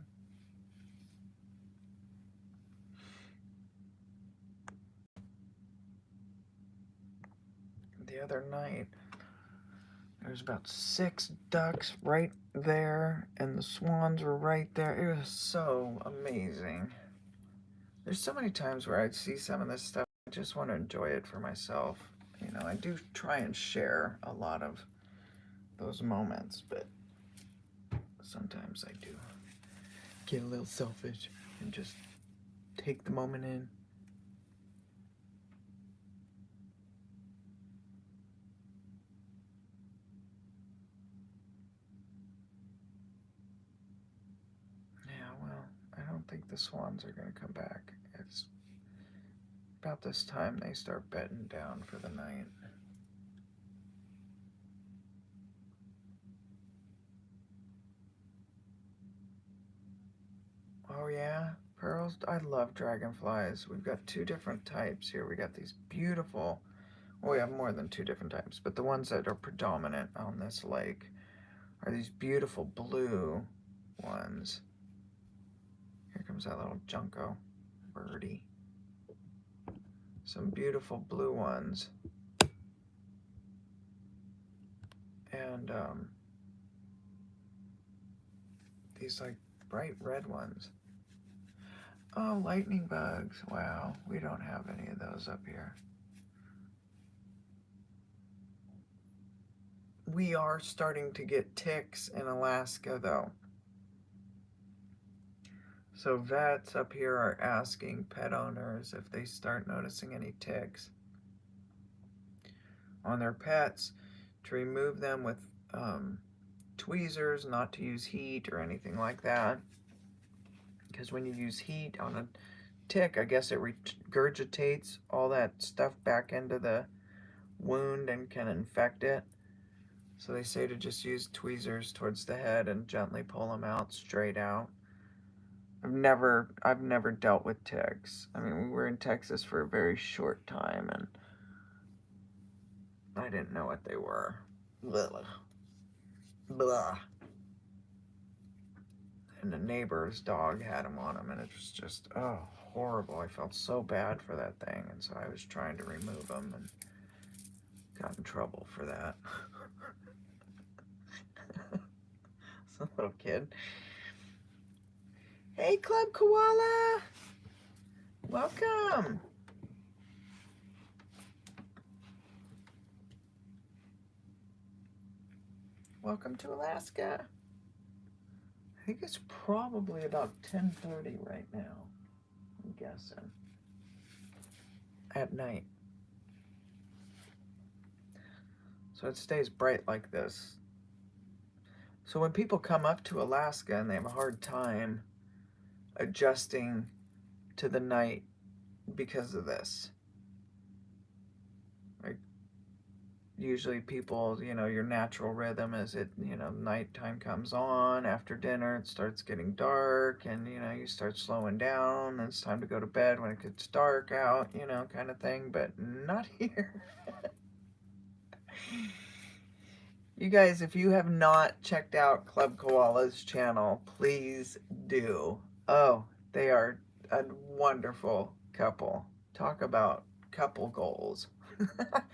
The other night, there's about 6 ducks right there, and the swans were right there. It was so amazing. There's so many times where I see some of this stuff, I just want to enjoy it for myself. You know, I do try and share a lot of those moments, but sometimes I do get a little selfish and just take the moment in. Yeah, well, I don't think the Swans are going to come back. It's about this time they start bedding down for the night. Oh yeah, pearls? I love dragonflies. We've got two different types here. We got these beautiful, well, we have more than two different types, but the ones that are predominant on this lake are these beautiful blue ones. Here comes that little junco birdie. Some beautiful blue ones. And these like bright red ones. Oh, lightning bugs. Wow, we don't have any of those up here. We are starting to get ticks in Alaska though. So vets up here are asking pet owners if they start noticing any ticks on their pets to remove them with tweezers, not to use heat or anything like that. Because when you use heat on a tick, I guess it regurgitates all that stuff back into the wound and can infect it. So they say to just use tweezers towards the head and gently pull them out straight out. I've never dealt with ticks. I mean, we were in Texas for a very short time and I didn't know what they were. Blah. Blah. And the neighbor's dog had them on him, and it was just, oh, horrible. I felt so bad for that thing, and so I was trying to remove them and got in trouble for that. Some little kid. Hey, Club Koala! Welcome! Welcome to Alaska. I think it's probably about 10:30 right now, I'm guessing. At night. So it stays bright like this. So when people come up to Alaska and they have a hard time adjusting to the night because of this, like usually people, you know, your natural rhythm is it, you know, nighttime comes on, after dinner it starts getting dark and, you know, you start slowing down and it's time to go to bed when it gets dark out, you know, kind of thing, but not here. You guys, if you have not checked out Club Koala's channel, please do. Oh, they are a wonderful couple. Talk about couple goals. What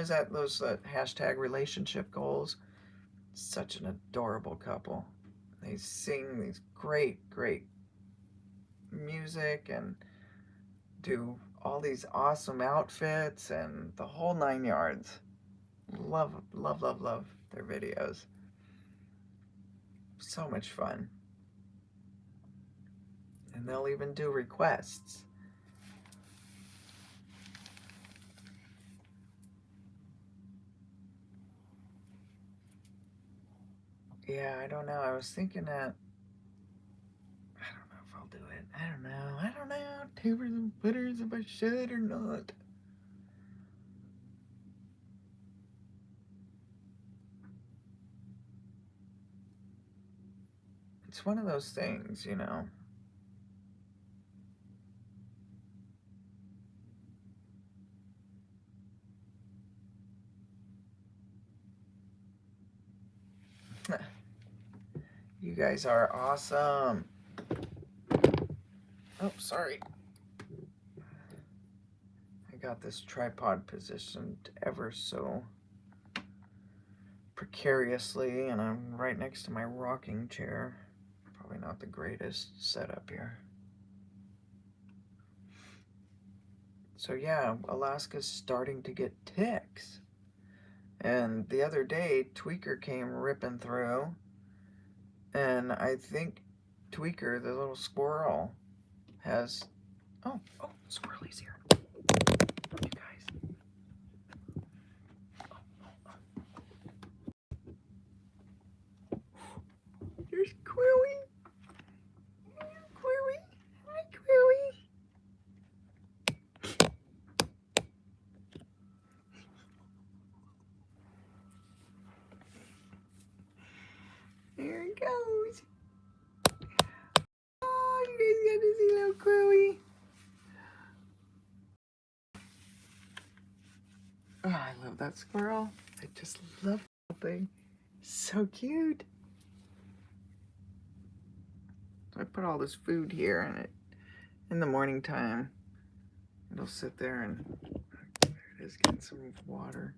is that? Those hashtag relationship goals? Such an adorable couple. They sing these great, great music and do all these awesome outfits and the whole 9 yards. Love, love, love, love their videos. So much fun. And they'll even do requests. Yeah, I don't know. I was thinking that. I don't know if I'll do it. I don't know. I don't know. Tapers and footers if I should or not. It's one of those things, you know. You guys are awesome. Oh, sorry. I got this tripod positioned ever so precariously, and I'm right next to my rocking chair. Probably not the greatest setup here. So yeah, Alaska's starting to get ticks. And the other day, Tweaker came ripping through, and I think Tweaker, the little squirrel, has... Oh, Squirrely's here. You guys. There's Quilly. Quilly. Hi, Quilly. There he goes. Oh, you guys got to see little Quilly. Oh, I love that squirrel. I just love that thing. So cute. So I put all this food here, and in the morning time, it'll sit there, and there it is, getting some water.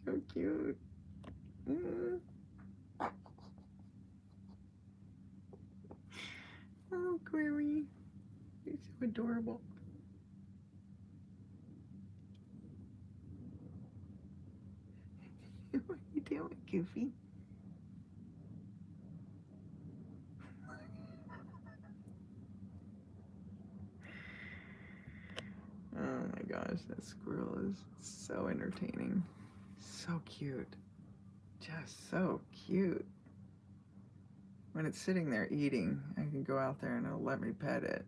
So cute. Oh, Quilly. You're so adorable. What are you doing, Goofy? Oh my gosh, that squirrel is so entertaining. So cute. Just so cute. When it's sitting there eating, I can go out there and it'll let me pet it.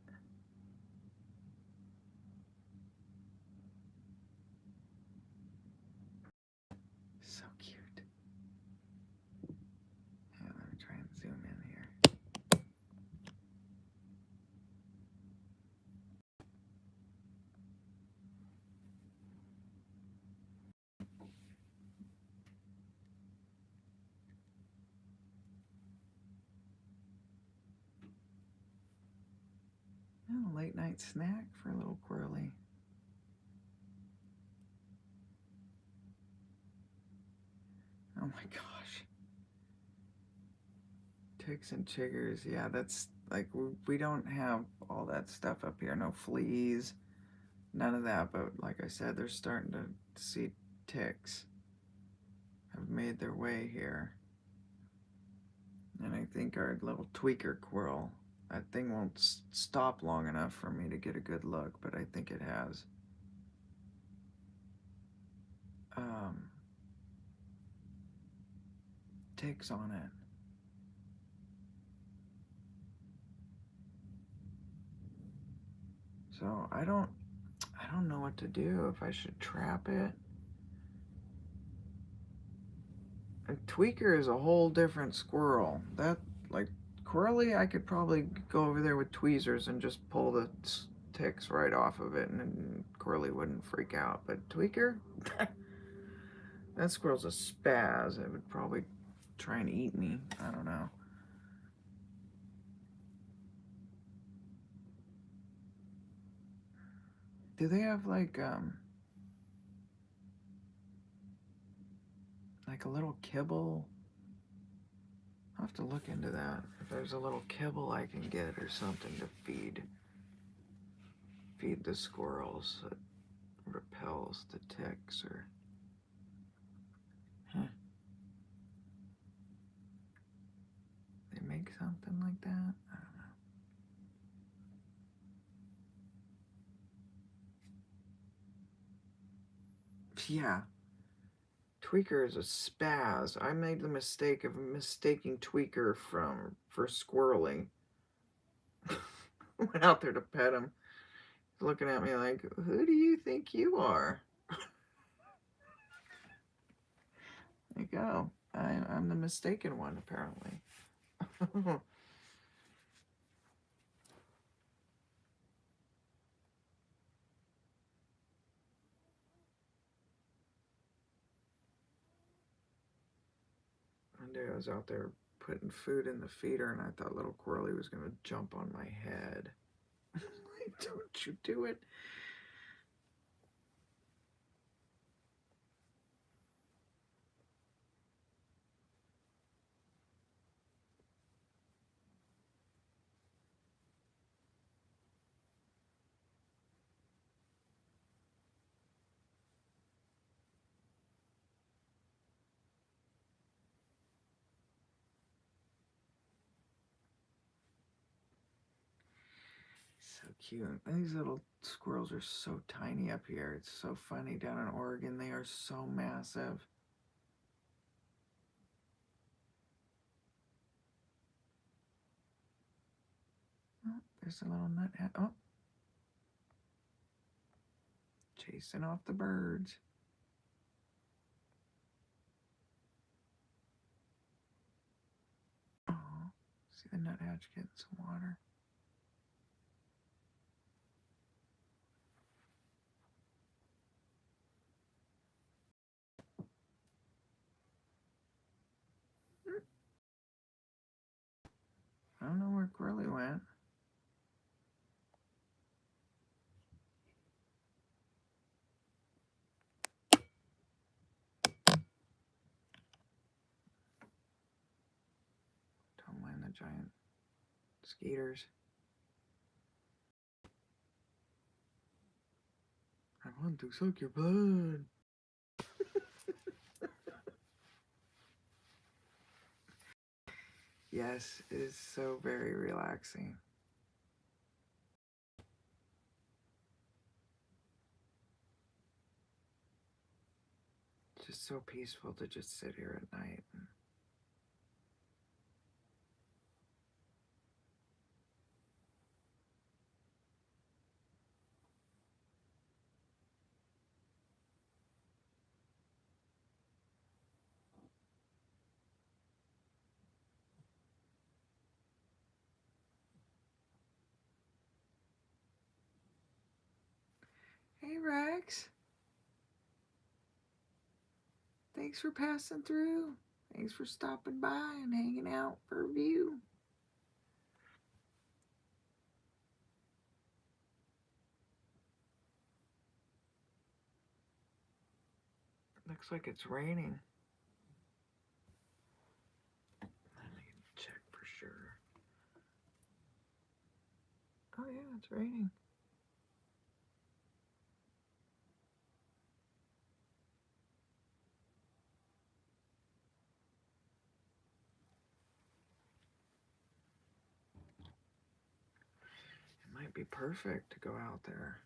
So cute. Yeah, let me try and zoom in here. Oh, late night snack for a little Quirly. Oh my gosh. Ticks and chiggers. Yeah, that's like, we don't have all that stuff up here. No fleas, none of that. But like I said, they're starting to see ticks have made their way here. And I think our little tweaker quirl, that thing won't stop long enough for me to get a good look, but I think it has. Ticks on it. So I don't know what to do, if I should trap it. And tweaker is a whole different squirrel. That, like, Quirly, I could probably go over there with tweezers and just pull the ticks right off of it, and Quirly wouldn't freak out. But tweaker, that squirrel's a spaz. It would probably try and eat me. I don't know. Do they have like a little kibble? I'll have to look into that. If there's a little kibble I can get or something to feed the squirrels that repels the ticks, or they make something like that? I don't know. Yeah. Tweaker is a spaz. I made the mistake of mistaking Tweaker for Squirrely. Went out there to pet him. He's looking at me like, who do you think you are? There you go. I'm the mistaken one, apparently. One day I was out there putting food in the feeder, and I thought little Quirly was going to jump on my head. Like, don't you do it. So cute. These little squirrels are so tiny up here. It's so funny. Down in Oregon, they are so massive. Oh, there's a little nuthatch. Oh. Chasing off the birds. Oh, see the nuthatch getting some water. I don't know where Quirly went. Don't mind the giant skeeters. I want to suck your blood. Yes, it is so very relaxing. It's just so peaceful to just sit here at night. Hey, Rex. Thanks for passing through. Thanks for stopping by and hanging out for a view. Looks like it's raining. Let me check for sure. Oh yeah, it's raining. It might be perfect to go out there.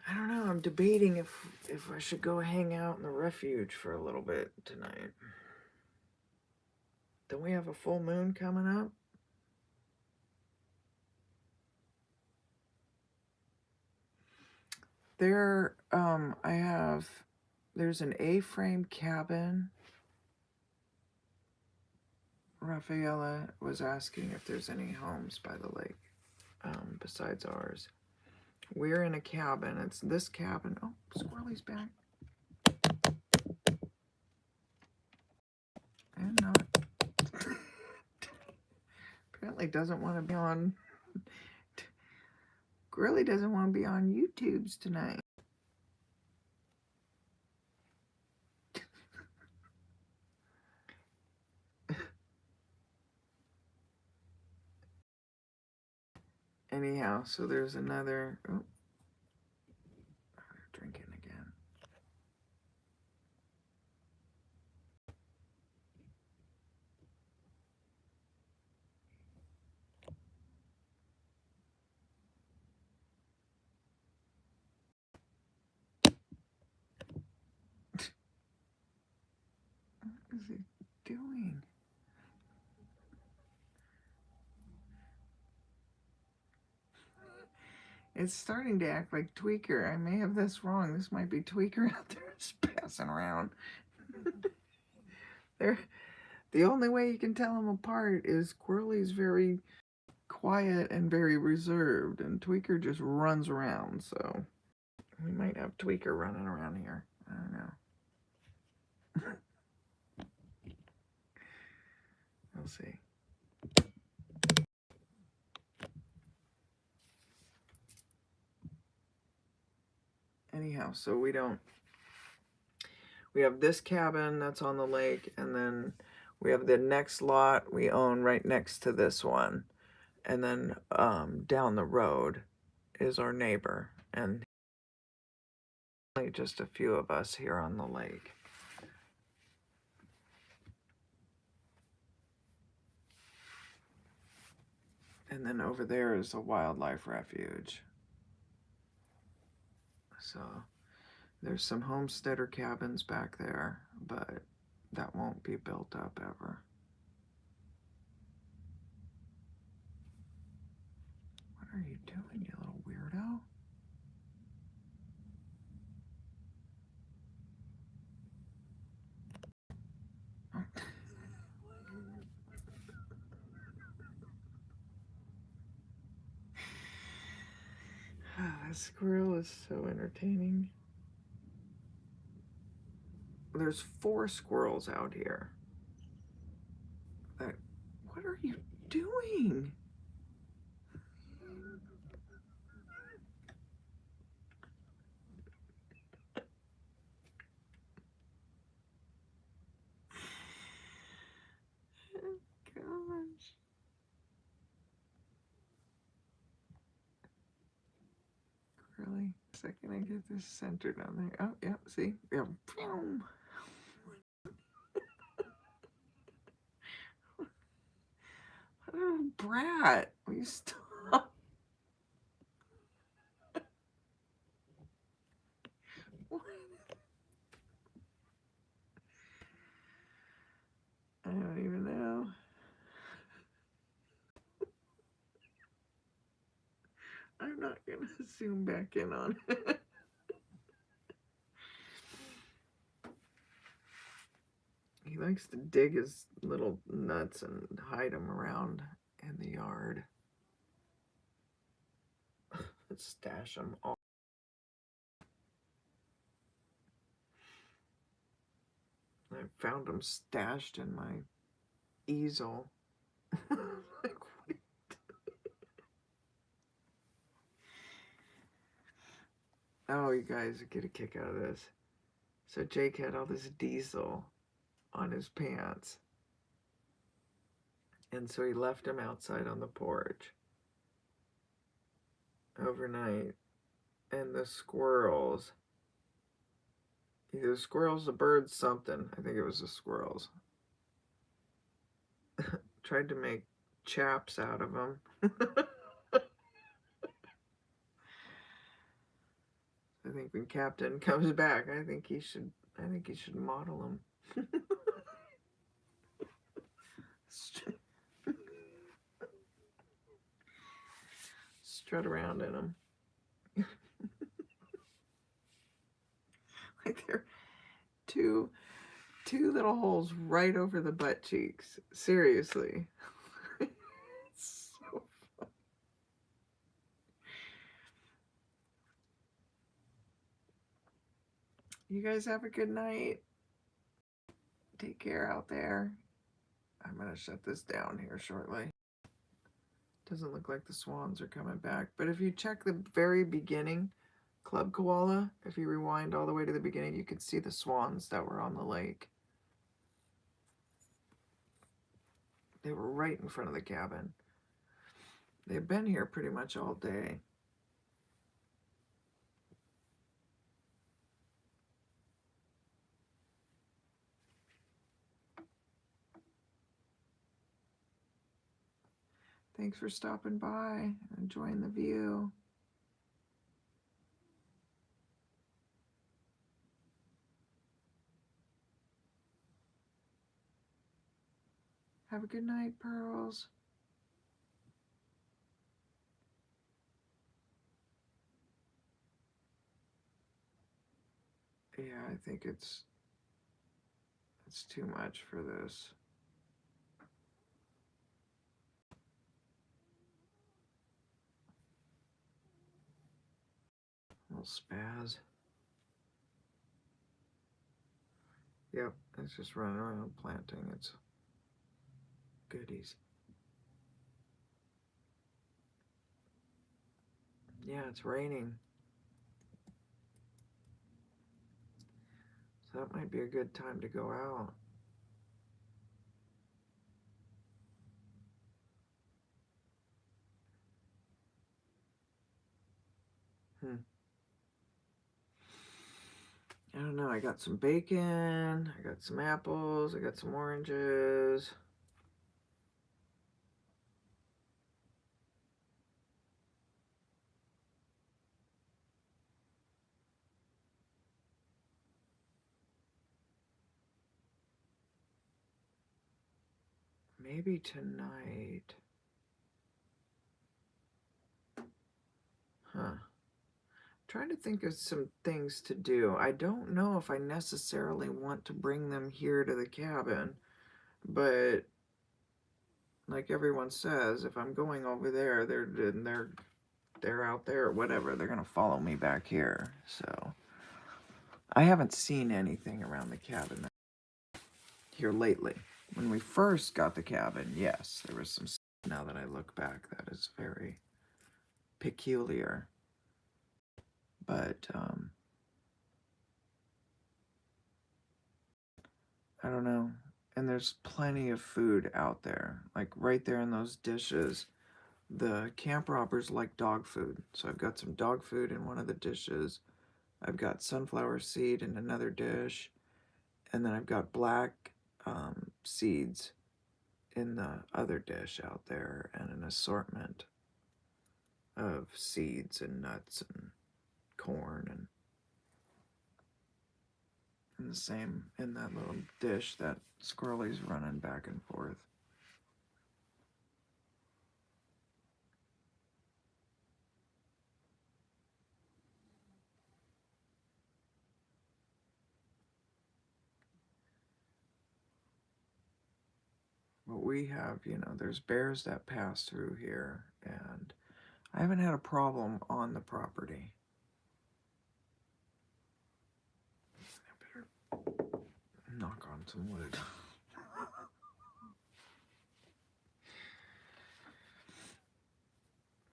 I don't know. I'm debating if I should go hang out in the refuge for a little bit tonight. Don't we have a full moon coming up? There, there's an A-frame cabin. Rafaela was asking if there's any homes by the lake besides ours. We're in a cabin. It's this cabin. Oh, Squirrely's back. And not. Apparently doesn't want to be on. Grilly doesn't want to be on YouTube's tonight. Anyhow, so there's another. Oh, they're drinking again. What is he doing? It's starting to act like Tweaker. I may have this wrong. This might be Tweaker out there just passing around. The only way you can tell them apart is Quirly's very quiet and very reserved, and Tweaker just runs around, so we might have Tweaker running around here. I don't know. We'll see. Anyhow, so we have this cabin that's on the lake, and then we have the next lot we own right next to this one. And then down the road is our neighbor, and just a few of us here on the lake. And then over there is a wildlife refuge. So there's some homesteader cabins back there, but that won't be built up ever. What are you doing, you little weirdo? That squirrel is so entertaining. There's 4 squirrels out here. What are you doing? Oh, gosh. Really? Second I get this centered on there. Oh, yeah, see? Yeah. What a brat. Will you stop? I don't even know. I'm not going to zoom back in on it. He likes to dig his little nuts and hide them around in the yard. Let's stash them all. I found them stashed in my easel. Like, what? Oh, you guys get a kick out of this. So Jake had all this diesel on his pants. And so he left him outside on the porch overnight. And the squirrels, either the squirrels, the birds, something, I think it was the squirrels, tried to make chaps out of him. I think when Captain comes back, I think he should model him. Strut around in them. Like they're two little holes right over the butt cheeks. Seriously. It's so fun. You guys have a good night. Take care out there. I'm going to shut this down here shortly. Doesn't look like the swans are coming back. But if you check the very beginning, Club Koala, if you rewind all the way to the beginning, you can see the swans that were on the lake. They were right in front of the cabin. They've been here pretty much all day. Thanks for stopping by and enjoying the view. Have a good night, Pearls. Yeah, I think it's too much for this. A little spaz. Yep, it's just running around planting its goodies. Yeah, it's raining. So that might be a good time to go out. I don't know, I got some bacon, I got some apples, I got some oranges. maybe tonight. Huh. Trying to think of some things to do. I don't know if I necessarily want to bring them here to the cabin, but like everyone says, if I'm going over there, they're out there or whatever. They're gonna follow me back here. So I haven't seen anything around the cabin here lately. When we first got the cabin, yes, there was some. Now that I look back, that is very peculiar. But I don't know. And there's plenty of food out there, like right there in those dishes. The camp robbers like dog food, so I've got some dog food in one of the dishes. I've got sunflower seed in another dish, and then I've got black seeds in the other dish out there, and an assortment of seeds and nuts and corn and the same in that little dish that Squirrely's running back and forth. But we have, there's bears that pass through here, and I haven't had a problem on the property. I better knock on some wood.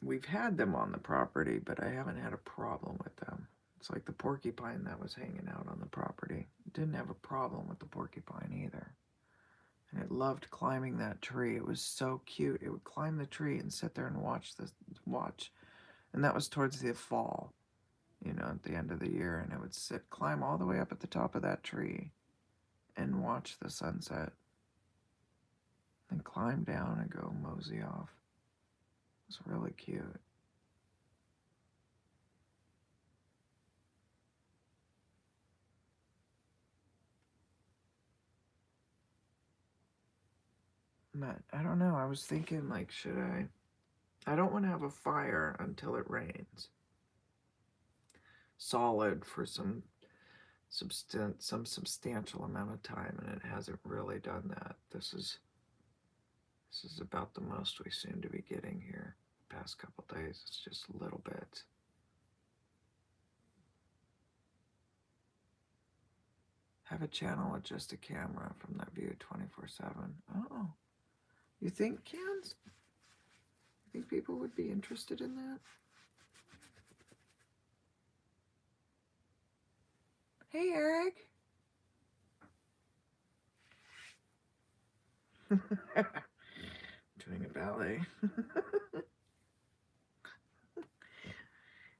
We've had them on the property, but I haven't had a problem with them. It's like the porcupine that was hanging out on the property. Didn't have a problem with the porcupine either. And it loved climbing that tree. It was so cute. It would climb the tree and sit there and watch. And that was towards the fall, at the end of the year. And it would climb all the way up at the top of that tree and watch the sunset. And climb down and go mosey off. It was really cute. But I don't know. I was thinking, like, should I? I don't want to have a fire until it rains. Solid for some substantial amount of time, and it hasn't really done that. This is about the most we seem to be getting here. The past couple days, it's just little bits. Have a channel with just a camera from that view 24/7. Oh, you think, Cans? You think people would be interested in that? Hey, Eric. Doing a ballet.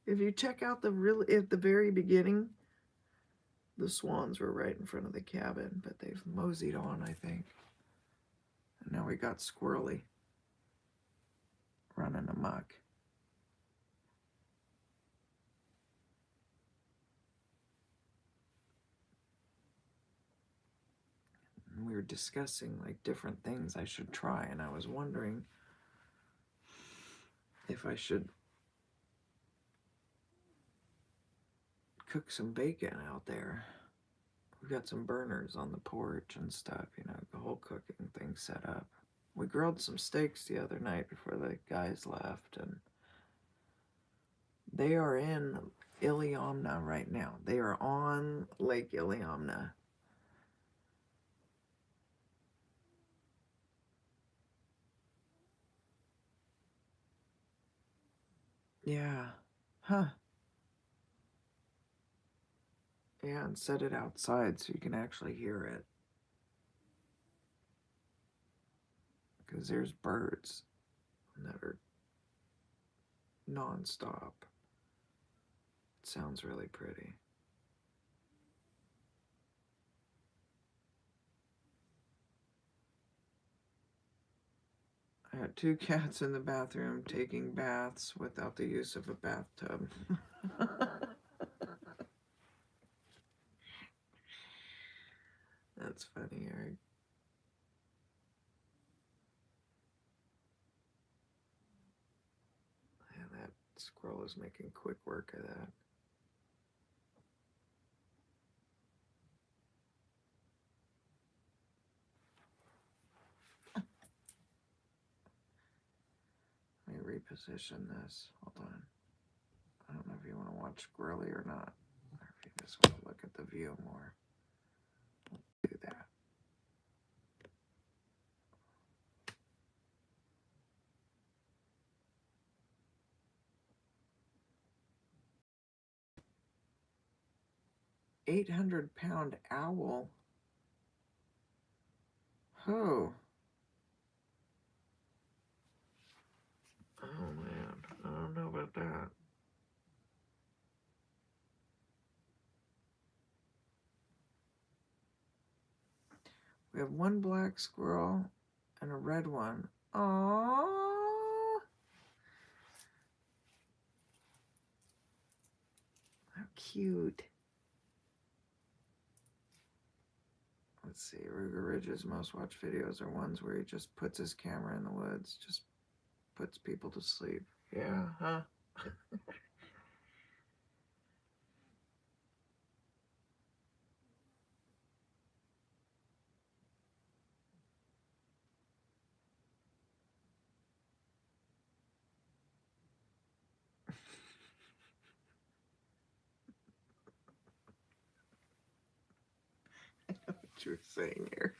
If you check out at the very beginning, the swans were right in front of the cabin, but they've moseyed on, I think. And now we got Squirrely running amok. And we were discussing like different things I should try, and I was wondering if I should cook some bacon out there. We've got some burners on the porch and stuff, the whole cooking thing set up. We grilled some steaks the other night before the guys left, and they are in Iliamna right now. They are on Lake Iliamna. Yeah. Huh. Yeah, and set it outside so you can actually hear it. Because there's birds that are non-stop. It sounds really pretty. I had 2 cats in the bathroom taking baths without the use of a bathtub. That's funny, Eric. squirrel is making quick work of that. Let me reposition this. Hold on. I don't know if you want to watch squirrely or not, or if you just want to look at the view more. We'll do that. £800 owl. Oh. Oh man, I don't know about that. We have one black squirrel and a red one. Aww. How cute. Let's see, Ruger Ridge's most watched videos are ones where he just puts his camera in the woods, just puts people to sleep. Yeah, huh? I know what you were saying here.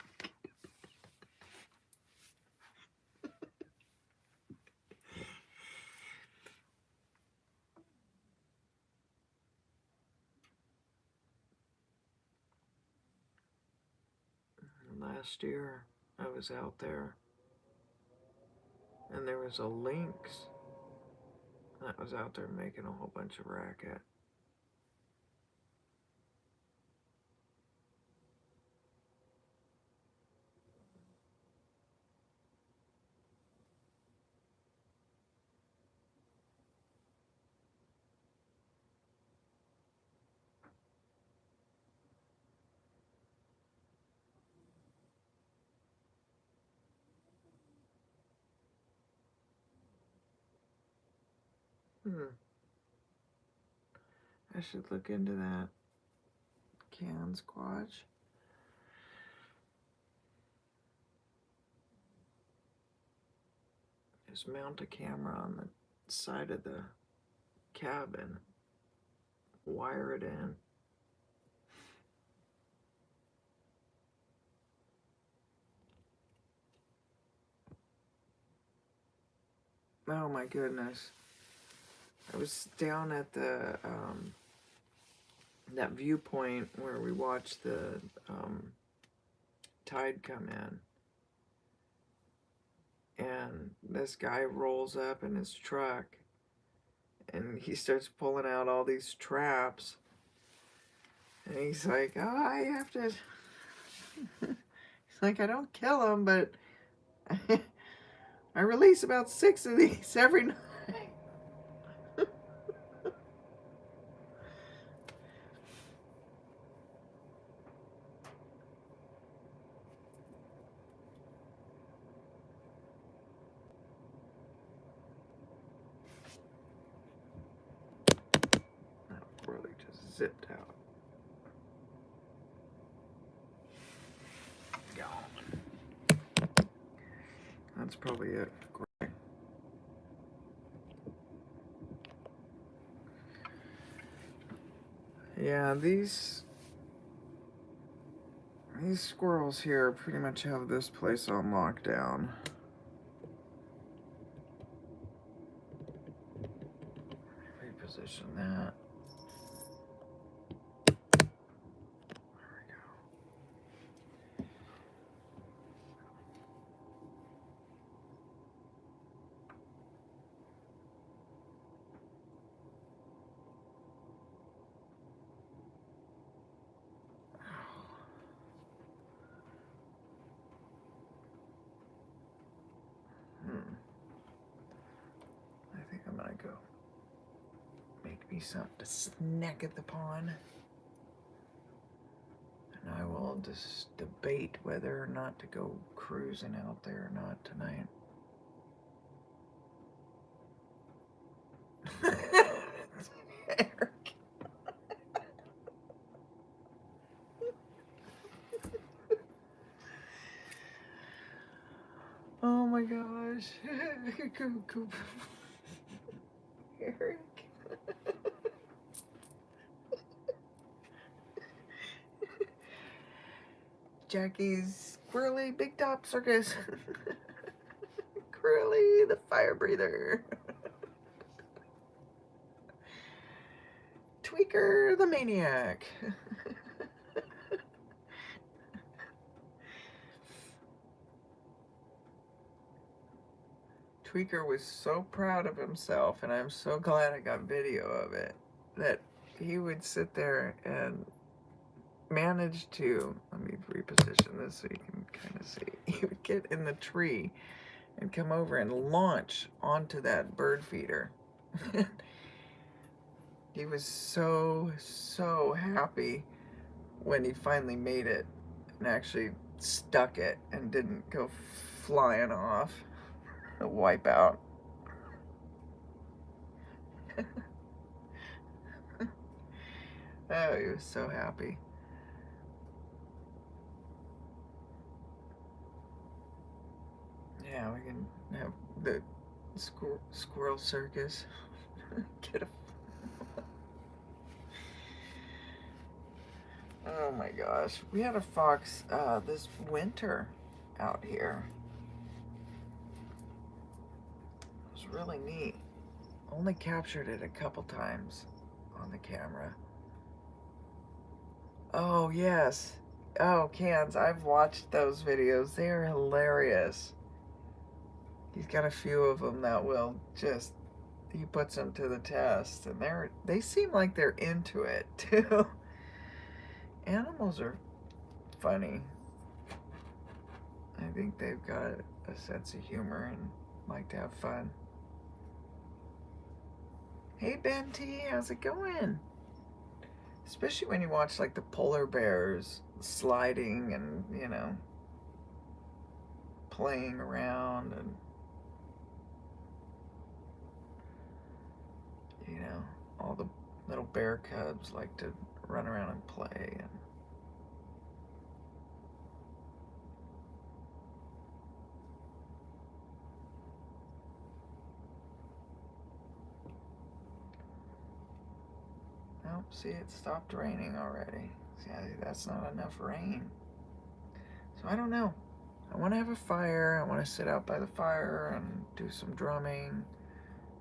Last year, I was out there, and there was a lynx that was out there making a whole bunch of racket. I should look into that can squatch. Just mount a camera on the side of the cabin, wire it in. Oh my goodness. I was down at the that viewpoint where we watched the tide come in, and this guy rolls up in his truck and he starts pulling out all these traps, and he's like, oh, I have to he's like, I don't kill them, but I release about 6 of these every night. Really just zipped out. Gone. That's probably it. Great. Yeah, these squirrels here pretty much have this place on lockdown. Reposition that. I think I'm gonna go make me something to snack at the pond. And I will just debate whether or not to go cruising out there or not tonight. my gosh. Eric. Jackie's Squirrely Big Top Circus. Curly the fire breather. Tweaker the maniac. Tweaker was so proud of himself, and I'm so glad I got video of it, that he would sit there and manage to, let me reposition this so you can kind of see, he would get in the tree and come over and launch onto that bird feeder. He was so happy when he finally made it and actually stuck it and didn't go flying off. A wipeout. Oh, he was so happy. Yeah, we can have the squirrel circus. Get a... Oh my gosh, we had a fox this winter out here. It was really neat. Only captured it a couple times on the camera. Oh yes. Oh, Cans, I've watched those videos. They are hilarious. He's got a few of them that will just, he puts them to the test, and they seem like they're into it too. Animals are funny. I think they've got a sense of humor and like to have fun. Hey Ben T, how's it going? Especially when you watch like the polar bears sliding and, you know, playing around, and you know, all the little bear cubs like to run around and play. And oh, see, it stopped raining already. See, that's not enough rain. So I don't know. I want to have a fire. I want to sit out by the fire and do some drumming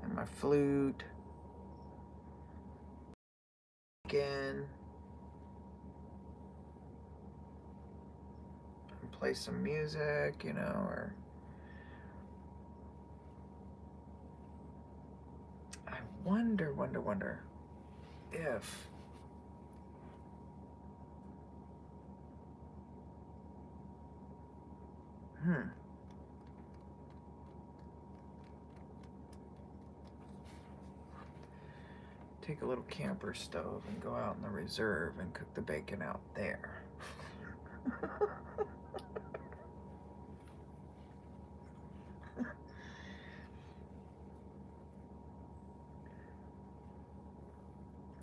and my flute. Again. And play some music, you know, or I wonder if take a little camper stove and go out in the reserve and cook the bacon out there.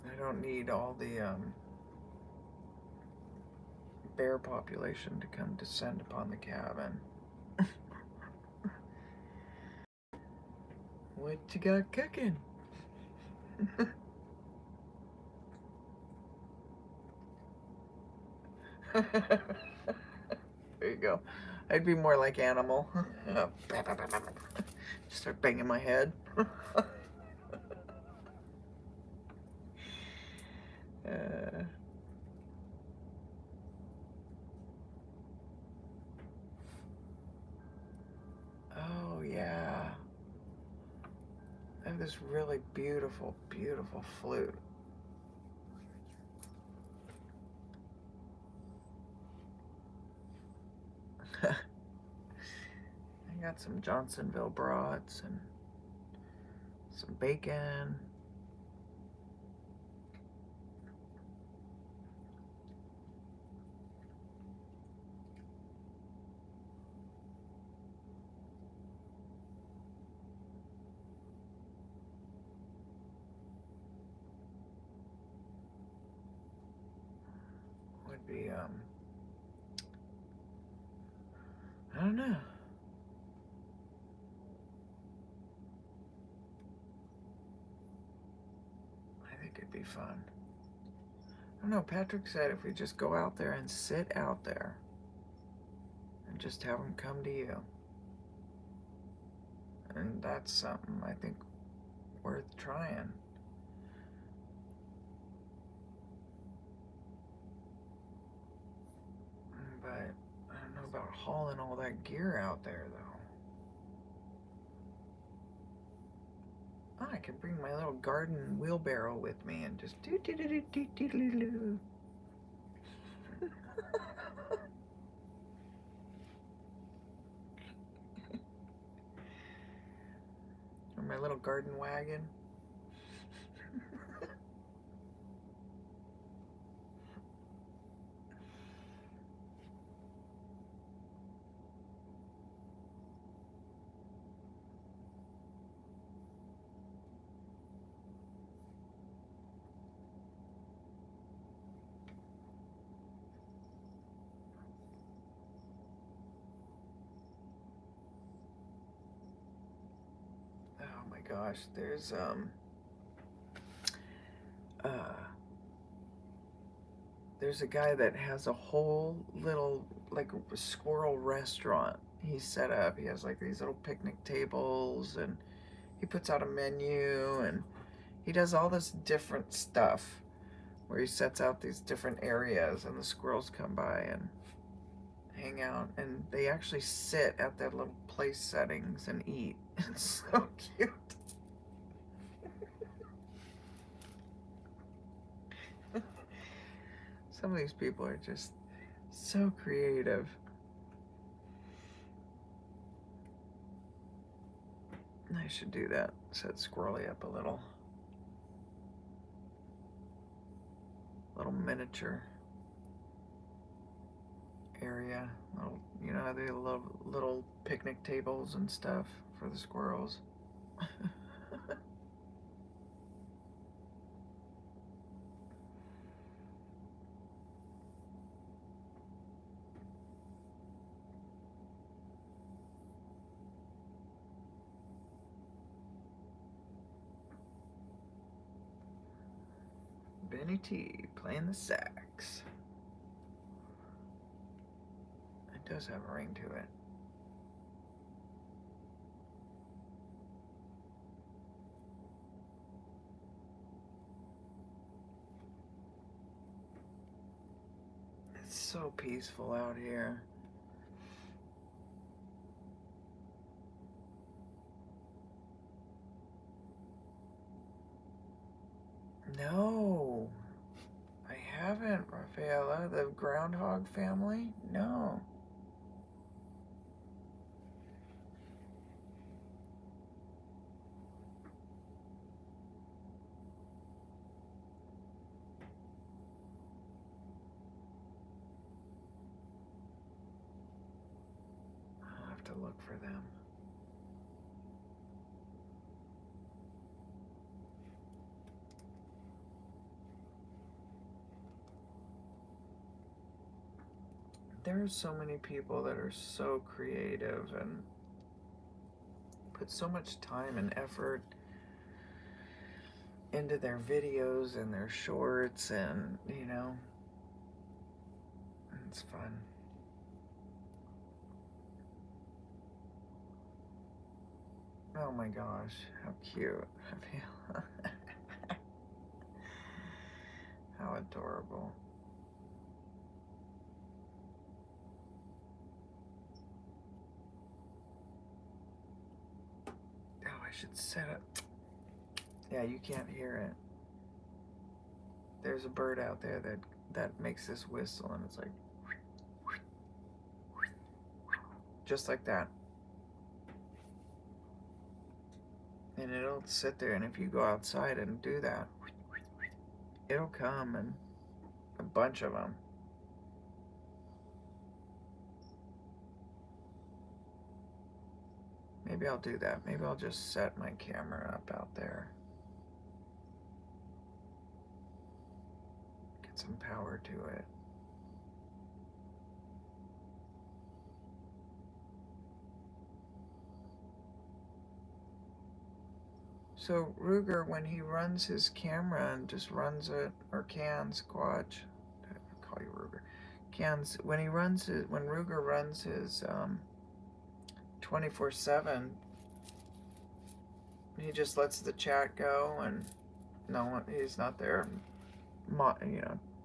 I don't need all the bear population to come descend upon the cabin. What you got cooking? There you go. I'd be more like Animal. Start banging my head. Oh yeah. I have this really beautiful flute. I got some Johnsonville brats and some bacon. Would be I don't know. fun. I don't know, Patrick said if we just go out there and sit out there and just have them come to you. And that's something I think worth trying. But I don't know about hauling all that gear out there, though. Oh, I can bring my little garden wheelbarrow with me and just do do do do do do do do. Or my little garden wagon. Oh my gosh, there's a guy that has a whole little like squirrel restaurant he's set up. He has like these little picnic tables and he puts out a menu and he does all this different stuff where he sets out these different areas and the squirrels come by and hang out and they actually sit at their little place settings and eat. It's so cute. Some of these people are just so creative. I should do that. Set Squirrely up a little miniature area. You know, they love little picnic tables and stuff for the squirrels. Benny T playing the sax. It does have a ring to it. It's so peaceful out here. No, I haven't, Rafaela. The groundhog family? No. I'll have to look for them. There are so many people that are so creative and put so much time and effort into their videos and their shorts, and you know, it's fun. Oh my gosh, how cute. How adorable. Oh, I should set up. Yeah, you can't hear it. There's a bird out there that makes this whistle, and it's like just like that. And it'll sit there, and if you go outside and do that, it'll come, and a bunch of them. Maybe I'll do that. Maybe I'll just set my camera up out there. Get some power to it. So Ruger, when he runs his camera and just runs it, or can Squatch, I call you Ruger, when Ruger runs his 24/7, he just lets the chat go and no one, he's not there,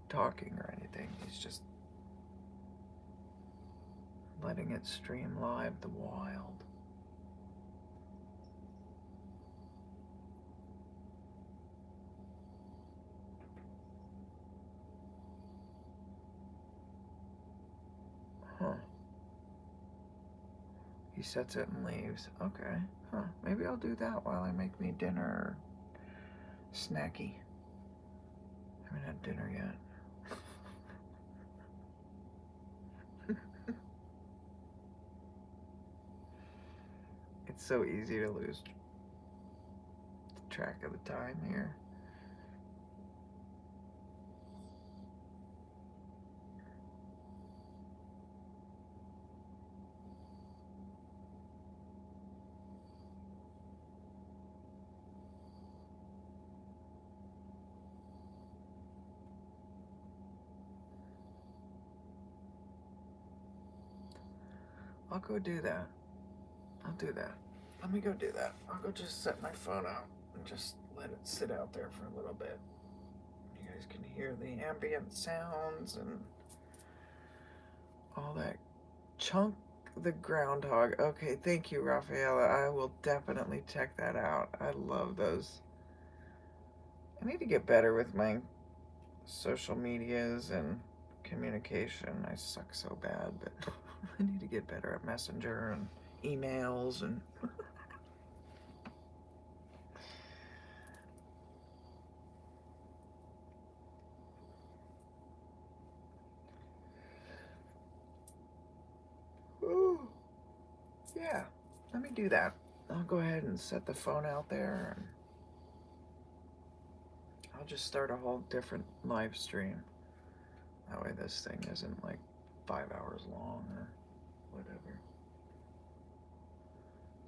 talking or anything. He's just letting it stream live the wild. Huh. He sets it and leaves. Okay. Huh. Maybe I'll do that while I make me dinner or snacky. I haven't had dinner yet. It's so easy to lose track of the time here. I'll go do that. I'll do that. Let me go do that. I'll go just set my phone out and just let it sit out there for a little bit. You guys can hear the ambient sounds and all that. Chunk the groundhog. Okay, thank you, Rafaela. I will definitely check that out. I love those. I need to get better with my social medias and communication. I suck so bad, but I need to get better at Messenger and emails and ooh, yeah, let me do that. I'll go ahead and set the phone out there and I'll just start a whole different live stream. That way this thing isn't like 5 hours long or whatever.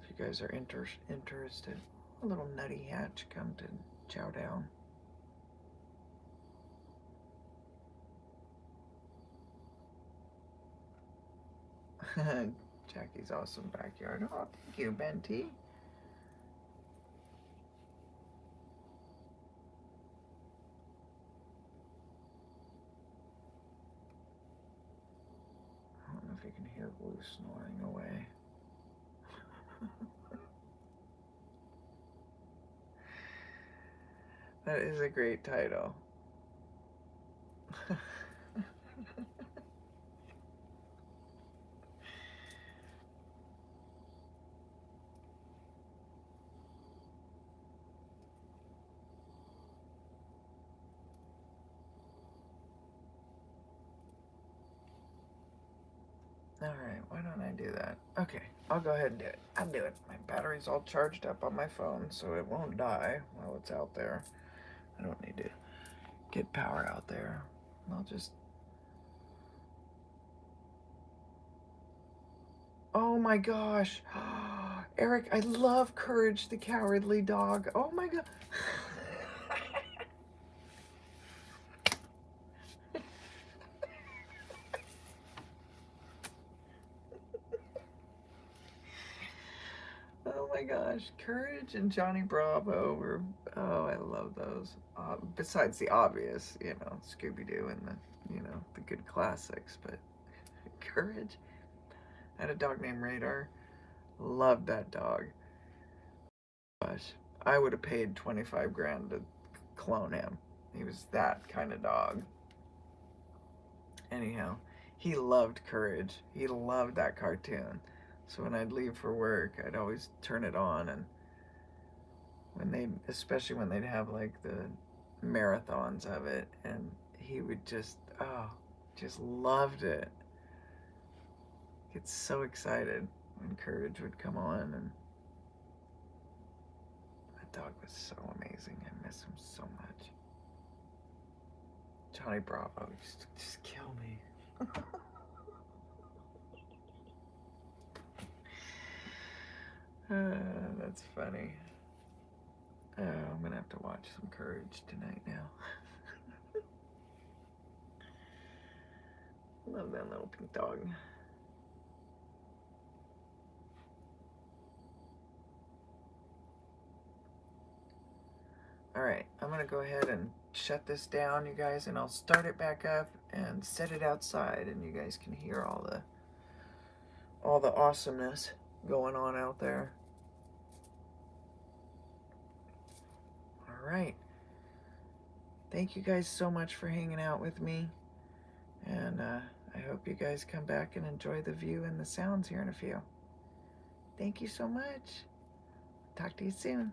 If you guys are interested, a little nutty hatch, come to chow down. Jackie's awesome backyard. Oh, thank you, Ben T. I don't know if you can hear Blue snoring away. That is a great title. Alright, why don't I do that? Okay, I'll go ahead and do it. I'll do it. My battery's all charged up on my phone, so it won't die while it's out there. I don't need to get power out there. I'll just... Oh my gosh. Eric, I love Courage the Cowardly Dog. Oh my god. Oh my gosh, Courage and Johnny Bravo were, oh, I love those. Besides the obvious, Scooby-Doo and the good classics, but Courage. I had a dog named Radar. Loved that dog. Gosh, I would have paid 25 grand to clone him. He was that kind of dog. Anyhow, he loved Courage. He loved that cartoon. So when I'd leave for work, I'd always turn it on, and especially when they'd have like the marathons of it, and he would just loved it. Get so excited when Courage would come on, and that dog was so amazing. I miss him so much. Johnny Bravo used to just kill me. That's funny. Oh, I'm gonna have to watch some Courage tonight now. Love that little pink dog. Alright, I'm gonna go ahead and shut this down, you guys, and I'll start it back up and set it outside, and you guys can hear all the awesomeness going on out there. Alright. Thank you guys so much for hanging out with me. And I hope you guys come back and enjoy the view and the sounds here in a few. Thank you so much. Talk to you soon.